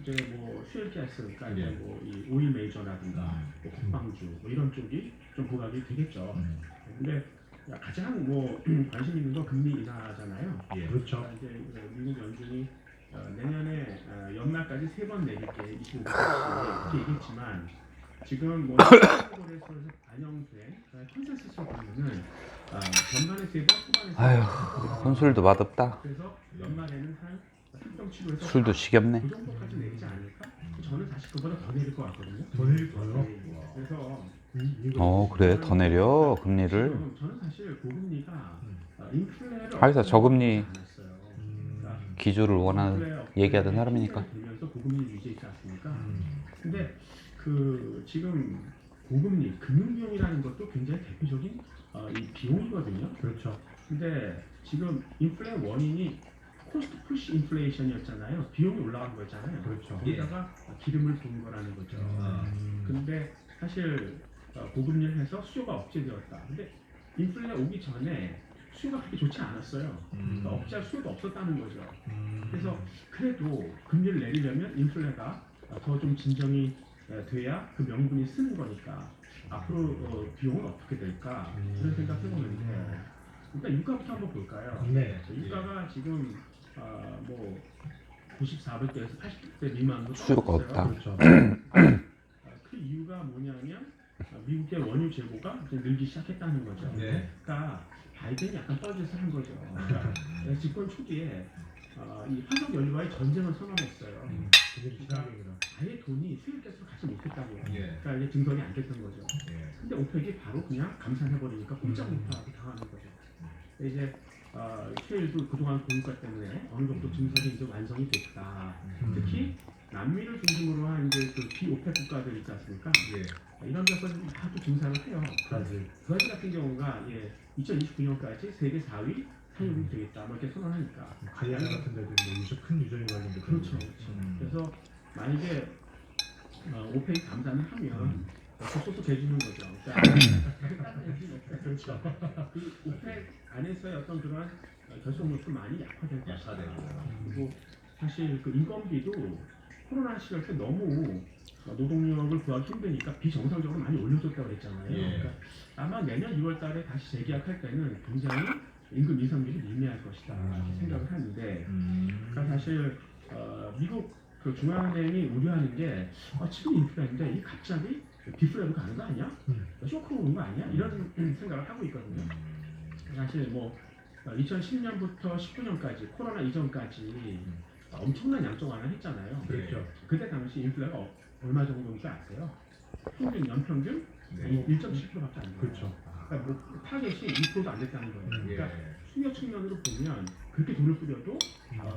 Speaker 6: 이제 뭐 슈엘가스, 그러니까 이제
Speaker 5: 예.
Speaker 6: 뭐이 오일 메이저라든가 뭐 국방주 뭐 이런 쪽이 좀 부각이 되겠죠. 근데 가장 뭐 관심 있는 건 금리 인하잖아요.
Speaker 5: 예.
Speaker 6: 그렇죠. 이제 미국 연준이 내년에 연말까지 3번 내릴게 25% 이렇게 얘기했지만 지금 뭐 거래소에서 반영된 컨센서스로 보면은 전반에 3번, 후반에 3번.
Speaker 1: 아휴 혼술도 맛없다.
Speaker 6: 그래서 연말에는 한 3.75에서
Speaker 1: 술도 시겹네.
Speaker 6: 그 정도까지 내리지 않을까? 저는 사실 그보다 더 내릴 것 같거든요.
Speaker 5: 더 내릴 거예요?
Speaker 6: 그래서
Speaker 1: 그래 더 내려 금리를.
Speaker 6: 지금 저는 사실 고금리가 인플레를
Speaker 1: 하여튼 저금리
Speaker 6: 않았어요. 그러니까
Speaker 1: 기조를 원하는 얘기하던 사람이니까.
Speaker 6: 되면서 고금리 유지했지 않습니까? 근데 그 지금 고금리 금융비용이라는 것도 굉장히 대표적인 이 비용이거든요. 그렇죠. 근데 지금 인플레 원인이 코스트 푸시 인플레이션이었잖아요. 비용이 올라간 거잖아요. 그렇죠. 거기다가 기름을 부은 거라는 거죠. 근데 사실 고금리를 해서 수요가 억제되었다. 근데 인플레 오기 전에 수요가 그렇게 좋지 않았어요. 그러니까 억제할 수요도 없었다는 거죠. 그래서 그래도 금리를 내리려면 인플레가 더 좀 진정이 돼야 그 명분이 쓰는 거니까 앞으로 비용은 어떻게 될까 그런 생각 해보는데 일단 유가부터 한번 볼까요?
Speaker 5: 네.
Speaker 6: 유가가 지금 뭐 94불대에서 80불대 미만으로
Speaker 1: 수요가
Speaker 6: 떨어졌어요.
Speaker 1: 없다.
Speaker 6: 그렇죠. 그 이유가 뭐냐면 미국의 원유 재고가 이제 늘기 시작했다는 거죠.
Speaker 5: 네.
Speaker 6: 그러니까 바이든이 약간 뻘짓을 한 거죠. 그러니까 집권 초기에 이 화석 연료와의 전쟁을 선언했어요. 그러니까 아예 돈이 수입가스로 가지 못했다고요.
Speaker 5: 예.
Speaker 6: 그러니까 이게 증설이 안 됐던 거죠.
Speaker 5: 예.
Speaker 6: 근데 오펙이 바로 그냥 감산해버리니까 꼼짝 못하고 당하는 거죠. 이제 셰일도 그동안 고유가 때문에 어느 정도 증설이 이제 완성이 됐다. 특히 남미를 중심으로 한 이제 그 비오펙 국가들 있지 않습니까?
Speaker 5: 예.
Speaker 6: 이런 데서는 다또 증산을 해요. 브라질 같은 경우가 2029년까지 세계 4위 산유국이 되겠다. 뭐 이렇게 선언하니까.
Speaker 5: 갈리아나 같은 데도 뭐 큰 유전이 관련된
Speaker 6: 그렇죠. 그래서 만약에 오펙이 감산을 하면 sos 대주는 거죠. 그러니까 그렇죠. 그 오펙 안에서의 어떤 그런 결속력도 많이 약화될 것이다.
Speaker 5: 약화되고요.
Speaker 6: 그리고 사실 그 인건비도 코로나 시절 때 너무 노동력을 구하기 힘드니까 비정상적으로 많이 올려줬다고 그랬잖아요.
Speaker 5: 예.
Speaker 6: 그러니까 아마 내년 2월 달에 다시 재계약할 때는 굉장히 임금 인상률이 미미할 것이다 이렇게 생각을 하는데 그러니까 사실 미국 그 중앙은행이 우려하는 게 지금 인플레인데 이 갑자기 디플레로 가는 거 아니야? 쇼크로 오는 거 아니야? 이런 생각을 하고 있거든요. 사실 뭐 2010년부터 19년까지 코로나 이전까지 엄청난 양적 완화 했잖아요.
Speaker 5: 그렇죠.
Speaker 6: 그때 당시 인플레가 얼마 정도인 줄 아세요? 평균 연평균
Speaker 5: 네.
Speaker 6: 1.7%밖에 안 돼요.
Speaker 3: 그렇죠.
Speaker 6: 그러니까 뭐 타겟이 2%도 안 됐다는 거예요. 그러니까
Speaker 5: 예.
Speaker 6: 수요 측면으로 보면 그렇게 돈을 뿌려도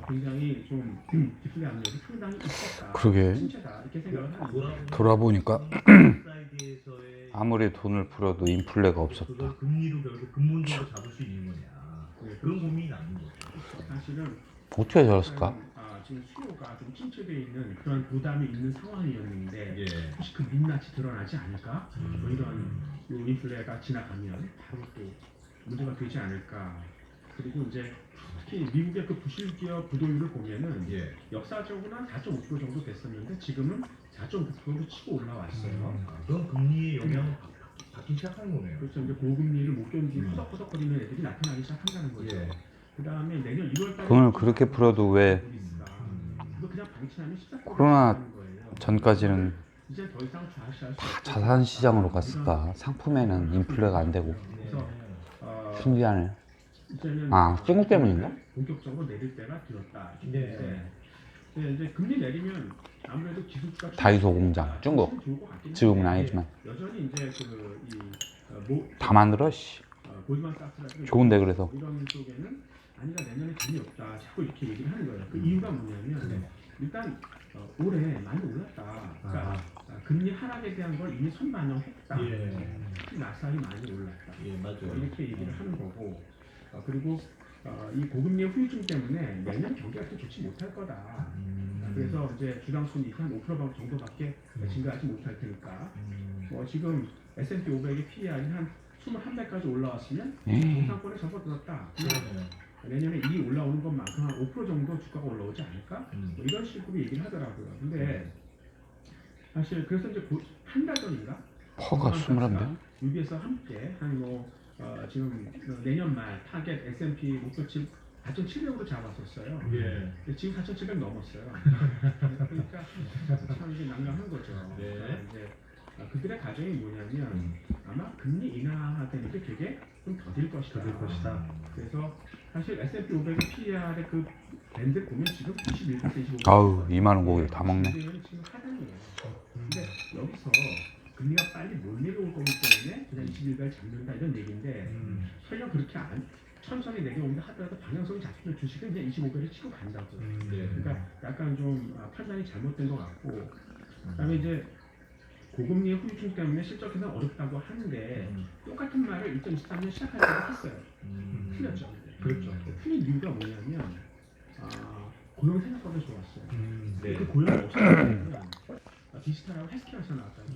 Speaker 6: 굉장히 좀 디플레 압력이 상당히 있었다.
Speaker 1: 그러게.
Speaker 6: 침체다 이렇게 생각을 하는데
Speaker 1: 돌아보니까
Speaker 5: 프라이드에서의
Speaker 1: 아무리 돈을 풀어도 인플레가 없었다.
Speaker 5: 그걸 금리로 결국 근본적으로 잡을 수 있는 거냐.
Speaker 6: 네,
Speaker 5: 그런 고민이 나는 거죠.
Speaker 6: 사실은
Speaker 1: 어떻게 저랬을까?
Speaker 6: 지금 수요가 좀 침체되어 있는 그런 부담이 있는 상황이었는데
Speaker 5: 예.
Speaker 6: 혹시 그 민낯이 드러나지 않을까? 뭐 이런 요 인플레가 지나가면 바로 또 문제가 되지 않을까? 그리고 이제 특히 미국의 그 부실기업 부도율을 보면은
Speaker 5: 예.
Speaker 6: 역사적으로 한 4.5% 정도 됐었는데 지금은 4.9%로 치고 올라왔어요.
Speaker 5: 그건 금리의 영향을 받기 시작한 거네요.
Speaker 6: 그렇죠. 이제 고금리를 못 견디고 허덕허덕거리는 애들이 나타나기 시작한다는 거죠.
Speaker 5: 예.
Speaker 6: 그 다음에 내년 1월달에
Speaker 1: 돈을 그렇게 풀어도 왜
Speaker 6: 이거 그냥 방치하면 14%
Speaker 1: 코로나
Speaker 6: 되는 거예요.
Speaker 1: 전까지는
Speaker 6: 이제 더 이상 좌시할 수
Speaker 1: 다
Speaker 6: 없고
Speaker 1: 자산 시장으로 갔을까? 상품에는 인플레가 안 되고.
Speaker 6: 그래서
Speaker 1: 신기하네.
Speaker 6: 이제는
Speaker 1: 중국 때문인가?
Speaker 6: 본격적으로 내릴 때가 되었다.
Speaker 5: 네.
Speaker 6: 근데 이제 금리 내리면 아무래도 기술가
Speaker 1: 다이소 공장, 중국. 지금은 아니지만
Speaker 6: 여전히 이제
Speaker 1: 다 만들어. 씨.
Speaker 6: 골드만삭스라든가
Speaker 1: 좋은데 그래서.
Speaker 6: 이런 쪽에는 아니다 내년에 돈이 없다 자꾸 이렇게 얘기를 하는 거예요. 그 이유가 뭐냐면 일단 올해 많이 올랐다. 그러니까 금리 하락에 대한 걸 이미 선반영했다.
Speaker 5: 예.
Speaker 6: 특히 나스닥이 많이 올랐다.
Speaker 5: 예, 맞아요.
Speaker 6: 이렇게 얘기를 하는 거고 그리고 이 고금리 후유증 때문에 내년 경기가 그렇게 좋지 못할 거다. 그래서 이제 주당 순이익이 한 5% 정도밖에 증가하지 못할 테니까 지금 S&P 500의 PER이 한 21배까지 올라왔으면 정상권에 접어들었다.
Speaker 5: 그러네요.
Speaker 6: 내년에 이 올라오는 것만큼 한 5% 정도 주가가 올라오지 않을까? 뭐 이런 식으로 얘기를 하더라고요. 근데 사실 그래서 이제 한 달 전인가?
Speaker 1: 퍼가 21배?
Speaker 6: UBS와 함께 지금 내년 말 타겟 S&P 목표치 4,700으로 잡았었어요.
Speaker 5: 예.
Speaker 6: 근데 지금 4,700 넘었어요. 그러니까 참 이게 난감한 거죠.
Speaker 5: 네.
Speaker 6: 그러니까 이제 그들의 가정이 뭐냐면 아마 금리 인하되는 게 되게 좀 더딜 것이다. 그래서 사실 S&P 500의 PER의 그 밴드 보면 지금 21%, 25%.
Speaker 1: 아우 2만 원 고기를 다 먹네.
Speaker 6: 지금 하단이에요. 근데 여기서 금리가 빨리 못 내려올 거기 때문에 그냥 21배를 잡는다 이런 얘기인데 설령 그렇게 천천히 내려온다 하더라도 방향성이 잡히면 주식은 그냥 25배를 치고 간다고.
Speaker 5: 네.
Speaker 6: 그러니까 약간 좀 판단이 잘못된 것 같고 그다음에 이제 고금리의 후유증 때문에 실적 계산 어렵다고 하는데 똑같은 말을 2023년 시작할 때 했어요. 틀렸죠.
Speaker 5: 그렇죠.
Speaker 6: 틀린 이유가 뭐냐면 고용 생각보다 좋았어요.
Speaker 5: 네.
Speaker 6: 그 고용이 없었다면 디지털하고 헬스케어에서 나왔다고.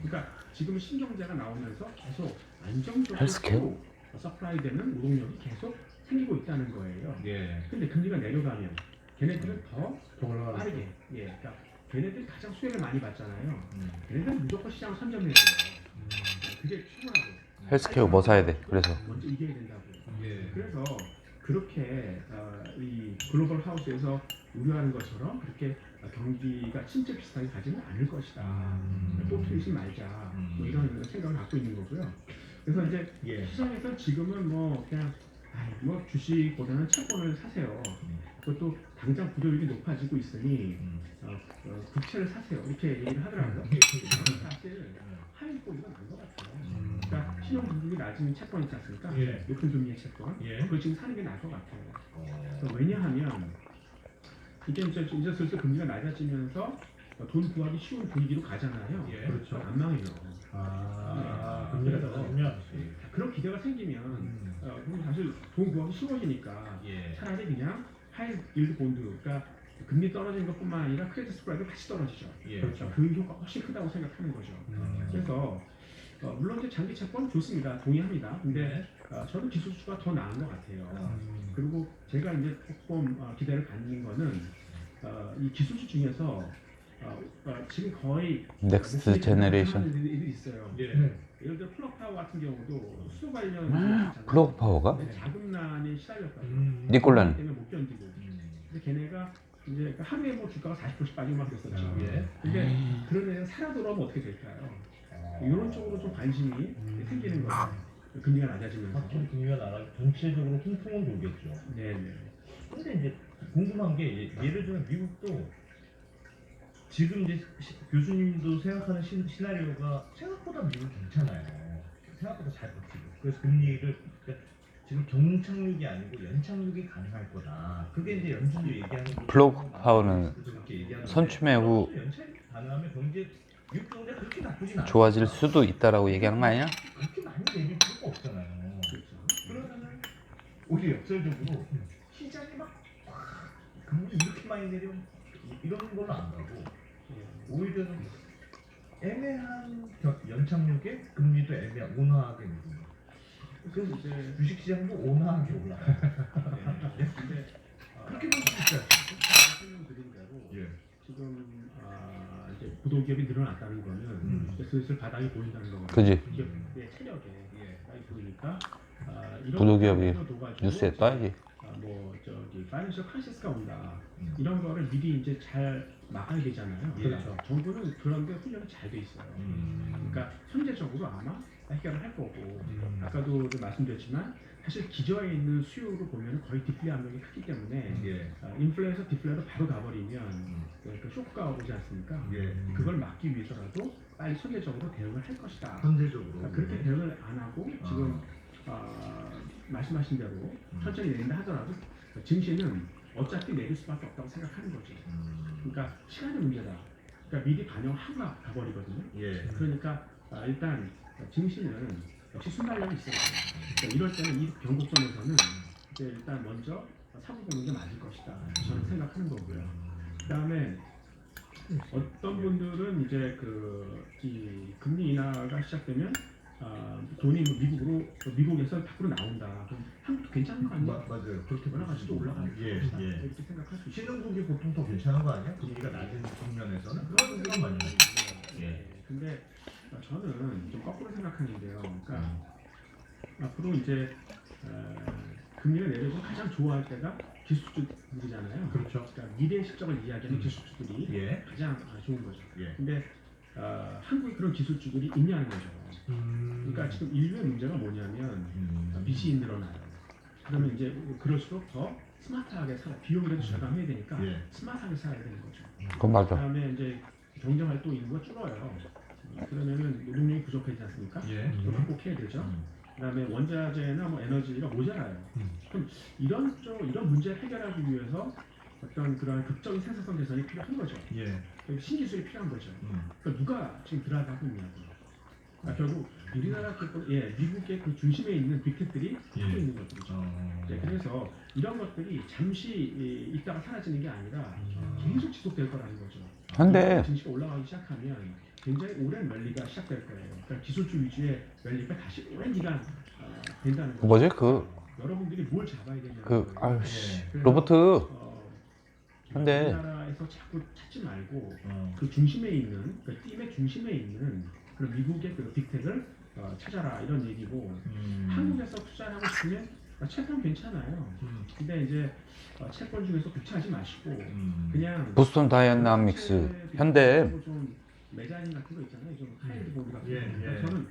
Speaker 6: 그러니까 지금 신경제가 나오면서 계속 안정적으로
Speaker 1: 헬스케어?
Speaker 6: 서플라이되는 노동력이 계속 생기고 있다는 거예요.
Speaker 5: 예.
Speaker 6: 근데 금리가 내려가면 걔네들은 더
Speaker 3: 올라가는
Speaker 6: 빠르게 그러니까 걔네들이 가장 수혜를 많이 받잖아요. 걔네들은 무조건 시장을 선점해야 돼요. 그게 최고라고.
Speaker 1: 헬스케어 뭐 사야 돼? 그래서
Speaker 6: 먼저 이겨야 된다고.
Speaker 5: 예.
Speaker 6: 그래서 그렇게 이 글로벌 하우스에서 우려하는 것처럼 그렇게 경기가 침체 비슷하게 가지는 않을 것이다. 또 틀리지 말자. 뭐 이런 생각을 갖고 있는 거고요. 그래서 이제
Speaker 5: 예.
Speaker 6: 시장에서 지금은 뭐 그냥 뭐 주식보다는 채권을 사세요. 그것도 당장 부도율이 높아지고 있으니 국채를 사세요. 이렇게 얘기를 하더라고요. 사실 하이 보기가 난 것 같아요. 그러니까 신용 등급이 낮은 채권 있지 않습니까?
Speaker 5: 예.
Speaker 6: 높은 금리의 채권.
Speaker 5: 예.
Speaker 6: 그걸 지금 사는 게 나을 것 같아요. 그래서 왜냐하면 이게 이제 슬슬 금리가 낮아지면서 돈 구하기 쉬운 분위기로 가잖아요.
Speaker 5: 예.
Speaker 6: 그렇죠. 안 망해요.
Speaker 3: 금리가
Speaker 6: 그래서
Speaker 3: 낮아지면
Speaker 6: 그런 기대가 생기면 그럼 사실 돈 구하기 쉬워지니까
Speaker 5: 예.
Speaker 6: 차라리 그냥 하이 일드 본드, 그러니까 금리 떨어지는 것뿐만 아니라 크레딧 스프레드 같이 떨어지죠.
Speaker 5: 예.
Speaker 6: 그렇죠. 그 효과가 훨씬 크다고 생각하는 거죠. 그래서 물론 이제 장기 채권 좋습니다. 동의합니다. 근데 저도 기술주가 더 나은 것 같아요. 그리고 제가 이제 조금 기대를 갖는 거는 이 기술주 중에서 지금 거의
Speaker 1: 넥스트 제너레이션.
Speaker 6: 일이 있어요.
Speaker 5: 예.
Speaker 6: 예를 들어 플럭파워 같은 경우도 수소 관련
Speaker 1: 플러그 파워가?
Speaker 6: 자금난에 시달렸다고.
Speaker 1: 니콜라는?
Speaker 6: 때문에 못 견디고. 근데 걔네가 이제 하루에 뭐 주가가 40%씩 빠지고 막 그랬었죠.
Speaker 5: 예.
Speaker 6: 근데 그런 애가 살아 돌아오면 어떻게 될까요? 이런 쪽으로 좀 관심이 생기는 거죠. 금리가 낮아지면서.
Speaker 5: 확실히 금리가 나가 전체적으로 통풍은 돌겠죠.
Speaker 6: 네네.
Speaker 5: 근데 이제 궁금한 게 예를 들면 미국도 지금 이제 교수님도 생각하는 시나리오가 생각보다 미국 괜찮아요. 생각보다 잘 버티고. 그래서 금리를 그러니까 지금 경착륙이 아니고 연착륙이 가능할 거다. 그게 이제 연준도 얘기하는 거.
Speaker 1: 플러그 파워는
Speaker 5: 그렇게 얘기하는데
Speaker 1: 선취매 후
Speaker 5: 연착륙 가능하면 경제 미국 경제 그렇게 나쁘진 않아.
Speaker 1: 좋아질 수도 있다라고 얘기하는 거 아니야?
Speaker 5: 그렇게 많이 내릴 필요가 없잖아요.
Speaker 6: 그렇죠.
Speaker 5: 그러면은 오히려 역설적으로 시장이 막 금리 이렇게 많이 내리면 이런 걸로 안 가고 오히려 좀 애매한 연착륙에 금리도 애매한 온화하게 내립니다.
Speaker 6: 그래서 이제
Speaker 5: 주식시장도 온화하게 올라가요.
Speaker 6: 근데
Speaker 5: 그렇게 볼 수 있어요.
Speaker 6: 설명드린 대로
Speaker 5: 예.
Speaker 6: 지금 이제 부도기업이 늘어났다는 거는 이제 슬슬 바닥이 보인다는 거거든요.
Speaker 1: 그지?
Speaker 6: 기업의 체력에 바닥이 보이니까 이런
Speaker 1: 부도기업이
Speaker 6: 것들을 놓아가지고
Speaker 1: 뉴스에 떠야지.
Speaker 6: 뭐 저기 파이낸셜 크라이시스가 온다. 이런 거를 미리 이제 잘 막아야 되잖아요.
Speaker 5: 예.
Speaker 6: 그렇죠. 정부는 그런데 훈련이 잘 돼 있어요. 그러니까 현재적으로 아마 해결을 할 거고 아까도 좀 말씀드렸지만 사실 기저에 있는 수요로 보면 거의 디플레 압력이 크기 때문에
Speaker 5: 예.
Speaker 6: 인플레에서 디플레로 바로 가버리면 그 쇼크가 오지 않습니까?
Speaker 5: 예.
Speaker 6: 그걸 막기 위해서라도 빨리 선제적으로 대응을 할 것이다.
Speaker 5: 선제적으로.
Speaker 6: 그러니까 그렇게 대응을 안 하고 지금 말씀하신 대로 천천히 내린다 하더라도 증시는 어차피 내릴 수밖에 없다고 생각하는 거죠. 그러니까 시간의 문제다. 그러니까 미리 반영하고 가버리거든요.
Speaker 5: 예.
Speaker 6: 그러니까 일단 증시는 역시 순발력이 있어야 돼요. 그러니까 이럴 때는 이 변곡점에서는 이제 일단 먼저 사고 보는 게 맞을 것이다. 저는 생각하는 거고요. 그다음에 어떤 분들은 이제 이 금리 인하가 시작되면 돈이 미국에서 밖으로 나온다. 그럼 한국도 괜찮은 거 아니야?
Speaker 5: 맞아요. 그렇게
Speaker 6: 올라갈지도 올라갈
Speaker 5: 예.
Speaker 6: 것이다.
Speaker 5: 예.
Speaker 6: 이렇게 생각할 수 있어요.
Speaker 5: 신흥국이 보통 더 괜찮은 거 아니야? 금리가 낮은 국면에서는 그런 생각 많이 해요. 예.
Speaker 6: 근데 저는 좀 거꾸로 생각하는데요. 그러니까 앞으로 이제 금리가 내려서 가장 좋아할 때가 기술주들이잖아요.
Speaker 5: 그렇죠.
Speaker 6: 그러니까 미래 실적을 이야기하는 기술주들이
Speaker 5: 예.
Speaker 6: 가장 좋은 거죠.
Speaker 5: 예.
Speaker 6: 근데 한국에 그런 기술주들이 있냐는 거죠. 그러니까 지금 인류의 문제가 뭐냐면 빚이 늘어나요. 그러면 이제 그럴수록 더 스마트하게 비용이라도 절감해야 되니까
Speaker 5: 예.
Speaker 6: 스마트하게 살아야 되는 거죠.
Speaker 1: 그건 맞아.
Speaker 6: 그다음에 이제 경제활동 인구가 줄어요. 그러면은 노동력이 부족하지 않습니까?
Speaker 5: 예.
Speaker 6: 그걸 극복해야 되죠. 그다음에 원자재나 뭐 에너지가 모자라요. 그럼 이런 문제를 해결하기 위해서 어떤 그런 극적인 생산성 개선이 필요한 거죠.
Speaker 5: 예.
Speaker 6: 신기술이 필요한 거죠. 그러니까 누가 지금 드라이브 하고 있냐고. 그러니까 결국 우리나라 미국의 그 중심에 있는 빅텍들이 하고 있는 것들이죠. 그래서 이런 것들이 잠시 있다가 사라지는 게 아니라 계속 지속될 거라는 거죠.
Speaker 1: 근데
Speaker 6: 증시가 올라가기 시작하면 굉장히 오랜 랠리가 시작될 거예요. 그러니까 기술주 위주의 랠리가 다시 오랜 기간 된다는 거죠.
Speaker 1: 뭐지
Speaker 6: 여러분들이 뭘 잡아야 되냐는
Speaker 1: 아유씨
Speaker 6: 그래서,
Speaker 1: 로버트. 근데
Speaker 6: 우리나라에서 자꾸 찾지 말고 그 중심에 있는 그 팀의 중심에 있는 그런 미국의 그 빅텍을 찾아라 이런 얘기고 한국에서 투자를 하고 싶으면 채권 괜찮아요. 근데 이제 채권 중에서 구차하지 마시고 그냥
Speaker 1: 보스턴 다이나믹스, 현대.
Speaker 6: 좀 메자닌 같은 거 있잖아요. 좀 하이드 보드 같은 거.
Speaker 5: 예, 예.
Speaker 6: 저는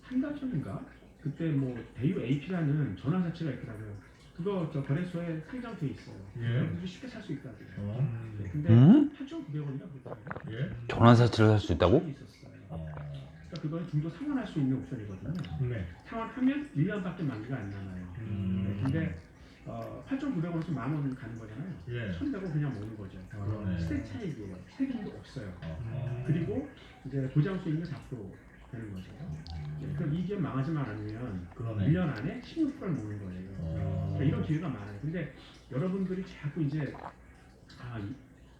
Speaker 6: 한 달 전인가 그때 뭐 대유 AP라는 전환사채가 있더라고요. 그거 저 거래소에 상장돼 있어요.
Speaker 5: 예.
Speaker 6: 여러분들이 쉽게 살 수 있다고요. 근데
Speaker 1: 음?
Speaker 6: 8,900원인가 그렇더라고요.
Speaker 5: 예.
Speaker 1: 전환사채를 살 수 있다고?
Speaker 6: 있었어요. 그러니까 그건 중도 상환할 수 있는 옵션이거든요.
Speaker 5: 네.
Speaker 6: 상환하면 1년밖에 만기가 안 남아요. 근데 8,900원에서 10,000원 가는 거잖아요.
Speaker 5: 예.
Speaker 6: 1,100원 그냥 먹는 거죠.
Speaker 5: 그러네.
Speaker 6: 시세 차익이에요. 세금도 없어요. 그리고 이제 보장 수익률 4% 되는 거죠. 그럼 이 기업 망하지만 않으면
Speaker 5: 그러네.
Speaker 6: 1년 안에 16%를 먹는 거예요. 그러니까 이런 기회가 많아요. 근데 여러분들이 자꾸 이제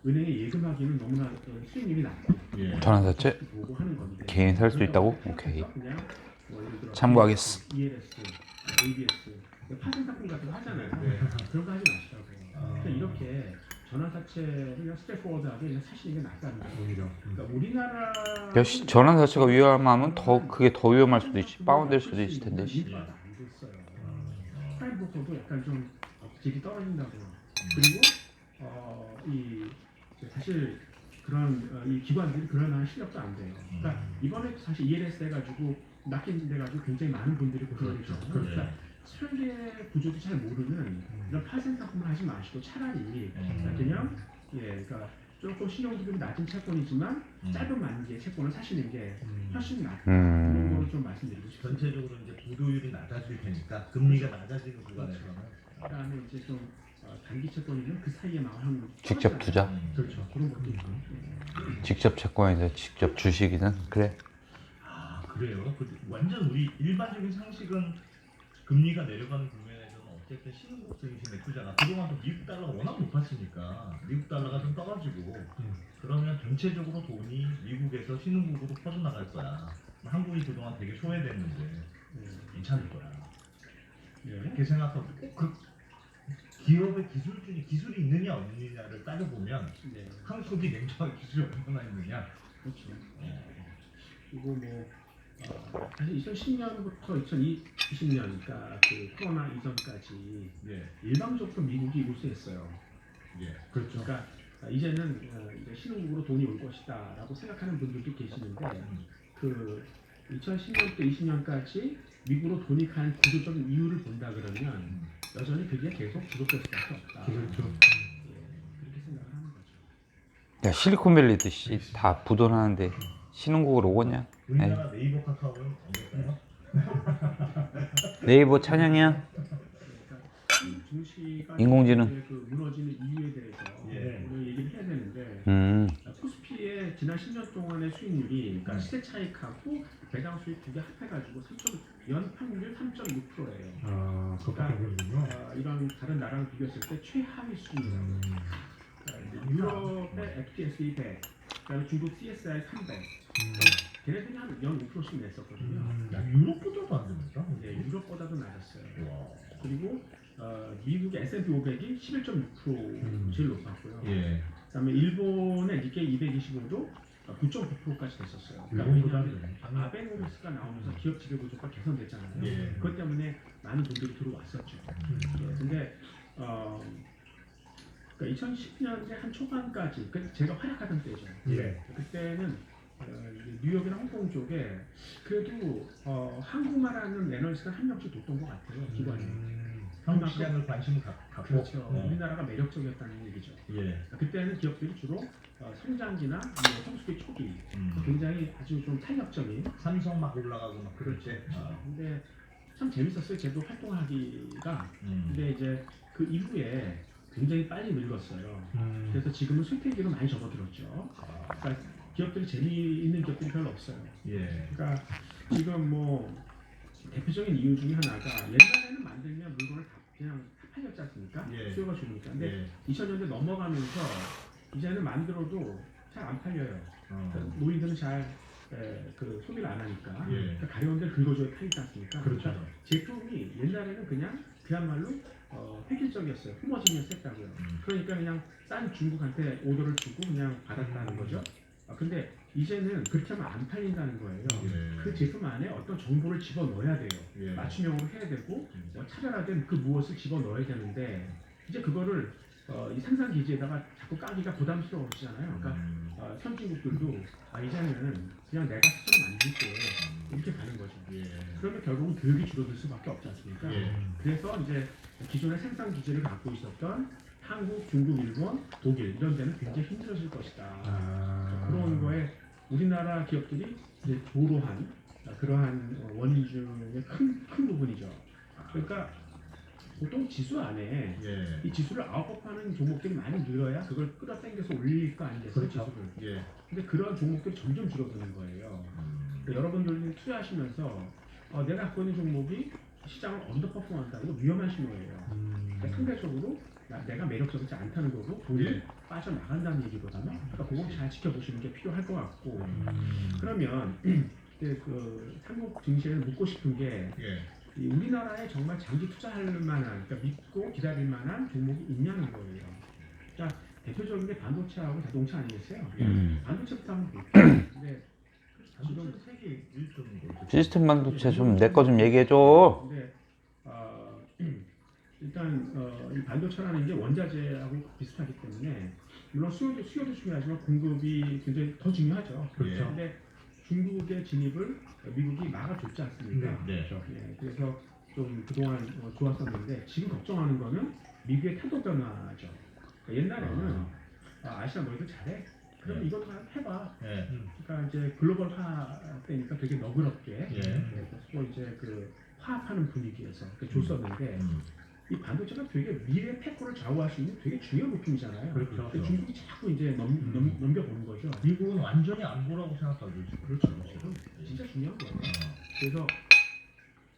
Speaker 6: 은행에 예금하기는 너무나 수익률이 낮고
Speaker 5: 예.
Speaker 1: 전환사채
Speaker 6: 보고 하는 건데
Speaker 1: 개인 살 수 있다고? 오케이.
Speaker 6: 그냥 뭐 예를 들어
Speaker 1: 참고하겠습니다.
Speaker 6: ELS, ABS, 파생 상품 같은 거 하잖아요.
Speaker 5: 네.
Speaker 6: 그런 거 하지 마시라고. 그러니까 이렇게 전환사채를 그냥 스트레이트포워드하게 그냥 사시는 게 낫다는 거예요.
Speaker 3: 오히려.
Speaker 6: 그러니까 우리나라
Speaker 1: 전환 자체가 위험하면 그게 더 위험할 수도 있지. 다운될 수도 있을 텐데.
Speaker 6: 인파가 안 됐어요. 프라임 브로커도 약간 좀 질이 떨어진다고. 그리고 이 사실 그런 이 기관들이 그런 실력도 안 돼요. 그러니까 이번에 사실 ELS 해가지고 낚인 돼가지고 굉장히 많은 분들이 고생을 했죠. 그러니까 설계 구조도 잘 모르는 이런 파생 상품을 하지 마시고 차라리 그냥 그러니까 조금 신용도율이 낮은 채권이지만 짧은 만기의 채권을 사시는 게 훨씬 낫다. 그런 걸 좀 말씀드리고 싶습니다.
Speaker 5: 전체적으로 이제 부도율이 낮아질 테니까 금리가 낮아지는 구간에서는
Speaker 6: 그다음에 이제 좀 단기 채권이면 그 사이에 나오는
Speaker 1: 직접 투자?
Speaker 6: 그렇죠. 그런 것도 있고.
Speaker 1: 직접 채권이든 직접 주식이든 그래.
Speaker 5: 아 그래요? 완전 우리 일반적인 상식은 금리가 내려가는 국면에서는 어쨌든 신흥국 증시의 투자가 그동안 또 미국 달러가 워낙 높았으니까 미국 달러가 좀 떨어지고 그러면 전체적으로 돈이 미국에서 신흥국으로 퍼져나갈 거야. 한국이 그동안 되게 소외됐는데 괜찮을 거야. 이렇게 생각하고 그 기업의 기술이 있느냐 없느냐를 따져보면 한국이 냉정하게 기술이 얼마나 있느냐.
Speaker 6: 그렇죠. 그리고 뭐 사실 2010년부터 2020년, 그러니까 그 코로나 이전까지 일방적으로 미국이 우세했어요.
Speaker 5: 그렇죠.
Speaker 6: 그러니까 이제는 이제 신흥국으로 돈이 올 것이다라고 생각하는 분들도 계시는데 그 2010년부터 20년까지 미국으로 돈이 간 구조적인 이유를 본다 그러면 여전히 그게 계속 지속될 수밖에 없다.
Speaker 3: 그렇죠.
Speaker 6: 그렇게 생각을 하는 거죠.
Speaker 1: 야 실리콘밸리도 다 부도나는데 신흥국으로 오겠냐?
Speaker 5: 우리나라 네이버 카카오는 어떨까요?
Speaker 1: 네이버 찬양이야?
Speaker 6: 그러니까 증시가
Speaker 1: 인공지능.
Speaker 6: 이제 그 무너지는 이유에 대해서 오늘 얘기를 해야 되는데 코스피의 지난 10년 동안의 수익률이 그러니까 시세 차익하고 배당 수익 두 개 합해가지고 연평균 3.6%예요.
Speaker 3: 그렇군요.
Speaker 6: 이런 다른 나라랑 비교했을 때 최하위 수준이라고. 유럽의 FTSE 100, 그다음에 중국 CSI 300, 걔네들이 한 연 5%씩 냈었거든요.
Speaker 5: 야 유럽보다도 안 됩니까?
Speaker 6: 유럽보다도 낮았어요.
Speaker 5: 와.
Speaker 6: 그리고 미국의 S&P 500이 11.6% 제일 높았고요. 그다음에 일본의 니케이 225도 9.9%까지 됐었어요. 그러니까 아베노미스가 나오면서 기업 지배 구조가 개선됐잖아요. 그것 때문에 많은 돈들이 들어왔었죠. 근데 그러니까 2010년대 한 초반까지 제가 활약하던 때죠. 그때는 뉴욕이나 홍콩 쪽에 그래도 한국말하는 애널리스트가 한 명씩 뒀던 것 같아요. 기관이.
Speaker 5: 한국 시장을 관심을 갖고.
Speaker 6: 그렇죠. 우리나라가 매력적이었다는 얘기죠. 그때는 기업들이 주로 성장기나 성수기 초기 굉장히 아주 좀 탄력적인
Speaker 5: 삼성 막 올라가고 막
Speaker 6: 그렇죠.
Speaker 5: 그랬지.
Speaker 6: 근데 참 재밌었어요. 걔도 활동하기가. 근데 이제 그 이후에 굉장히 빨리 늙었어요. 그래서 지금은 쇠퇴기로 많이 접어들었죠. 그러니까 기업들이 재미있는 기업들이 별로 없어요. 그러니까 지금 뭐 대표적인 이유 중에 하나가 옛날에는 만들면 물건을 다 그냥 팔렸지 않습니까? 수요가 줄으니까. 근데 2000년대 넘어가면서 이제는 만들어도 잘 안 팔려요. 그러니까 노인들은 잘 그 소비를 안 하니까. 그러니까 가려운 데를 긁어줘야 팔리지 않습니까?
Speaker 5: 그렇죠.
Speaker 6: 그러니까 제품이 옛날에는 그냥 그야말로 획일적이었어요. 호머지니어스 했다고요. 그러니까 그냥 싼 중국한테 오더를 주고 그냥 받았다는 거죠. 근데 이제는 그렇게 하면 안 팔린다는 거예요. 그 제품 안에 어떤 정보를 집어넣어야 돼요. 맞춤형으로 해야 되고 차별화된 그 무엇을 집어넣어야 되는데 이제 그거를 이 생산 기지에다가 자꾸 까기가 부담스러워지잖아요. 그러니까 선진국들도 이제는 그냥 내가 스스로 만들게 이렇게 가는 거죠. 그러면 결국은 교육이 줄어들 수밖에 없지 않습니까? 그래서 이제 기존의 생산 기지를 갖고 있었던 한국, 중국, 일본, 독일 이런 데는 굉장히 힘들어질 것이다. 그런 거에 우리나라 기업들이 이제 조로한 그러한 원인 중에 큰 부분이죠. 그러니까 보통 지수 안에 이 지수를 아웃퍼하는 종목들이 많이 늘어야 그걸 끌어당겨서 올릴 거 아니겠어요?
Speaker 5: 그렇죠.
Speaker 6: 지수를. 근데 그런 종목들이 점점 줄어드는 거예요. 그러니까 여러분들이 투자하시면서 내가 갖고 있는 종목이 시장을 언더퍼폼한다. 이거 위험한 신호예요. 그러니까 상대적으로 내가 매력적이지 않다는 거고 돈이 빠져나간다는 얘기거든요. 그러니까 그거 잘 지켜보시는 게 필요할 것 같고 그러면 근데 그 한국 증시를 묻고 싶은 게
Speaker 5: 예.
Speaker 6: 이 우리나라에 정말 장기 투자할 만한, 그러니까 믿고 기다릴 만한 종목이 있냐는 거예요. 그러니까 대표적인 게 반도체하고 자동차 아니겠어요? 반도체부터 한번 볼게요. 근데
Speaker 5: 지금 세계 1등인
Speaker 1: 시스템 반도체 좀 내 거 좀 얘기해줘.
Speaker 6: 근데 일단 이 반도체라는 게 원자재하고 비슷하기 때문에 물론 수요도 중요하지만 공급이 굉장히 더 중요하죠.
Speaker 5: 그렇죠.
Speaker 6: 근데 중국의 진입을 미국이 막아줬지 않습니까?
Speaker 5: 네.
Speaker 6: 그렇죠. 예, 그래서 좀 그동안 좋았었는데 지금 걱정하는 거는 미국의 태도 변화죠. 그러니까 옛날에는 아시아 너희들 잘해? 그럼
Speaker 5: 네.
Speaker 6: 이것도 해봐.
Speaker 5: 예.
Speaker 6: 그러니까 이제 글로벌화 때니까 되게 너그럽게
Speaker 5: 예.
Speaker 6: 서로 이제 그 화합하는 분위기에서 이렇게 줬었는데 이 반도체가 되게 미래 테크를 좌우할 수 있는 되게 중요한 부품이잖아요.
Speaker 5: 그렇죠.
Speaker 6: 근데 중국이 자꾸 이제 넘겨보는 거죠.
Speaker 5: 미국은 완전히 안 보라고 생각하고 있어요.
Speaker 6: 그렇죠. 진짜 중요한 거예요. 그래서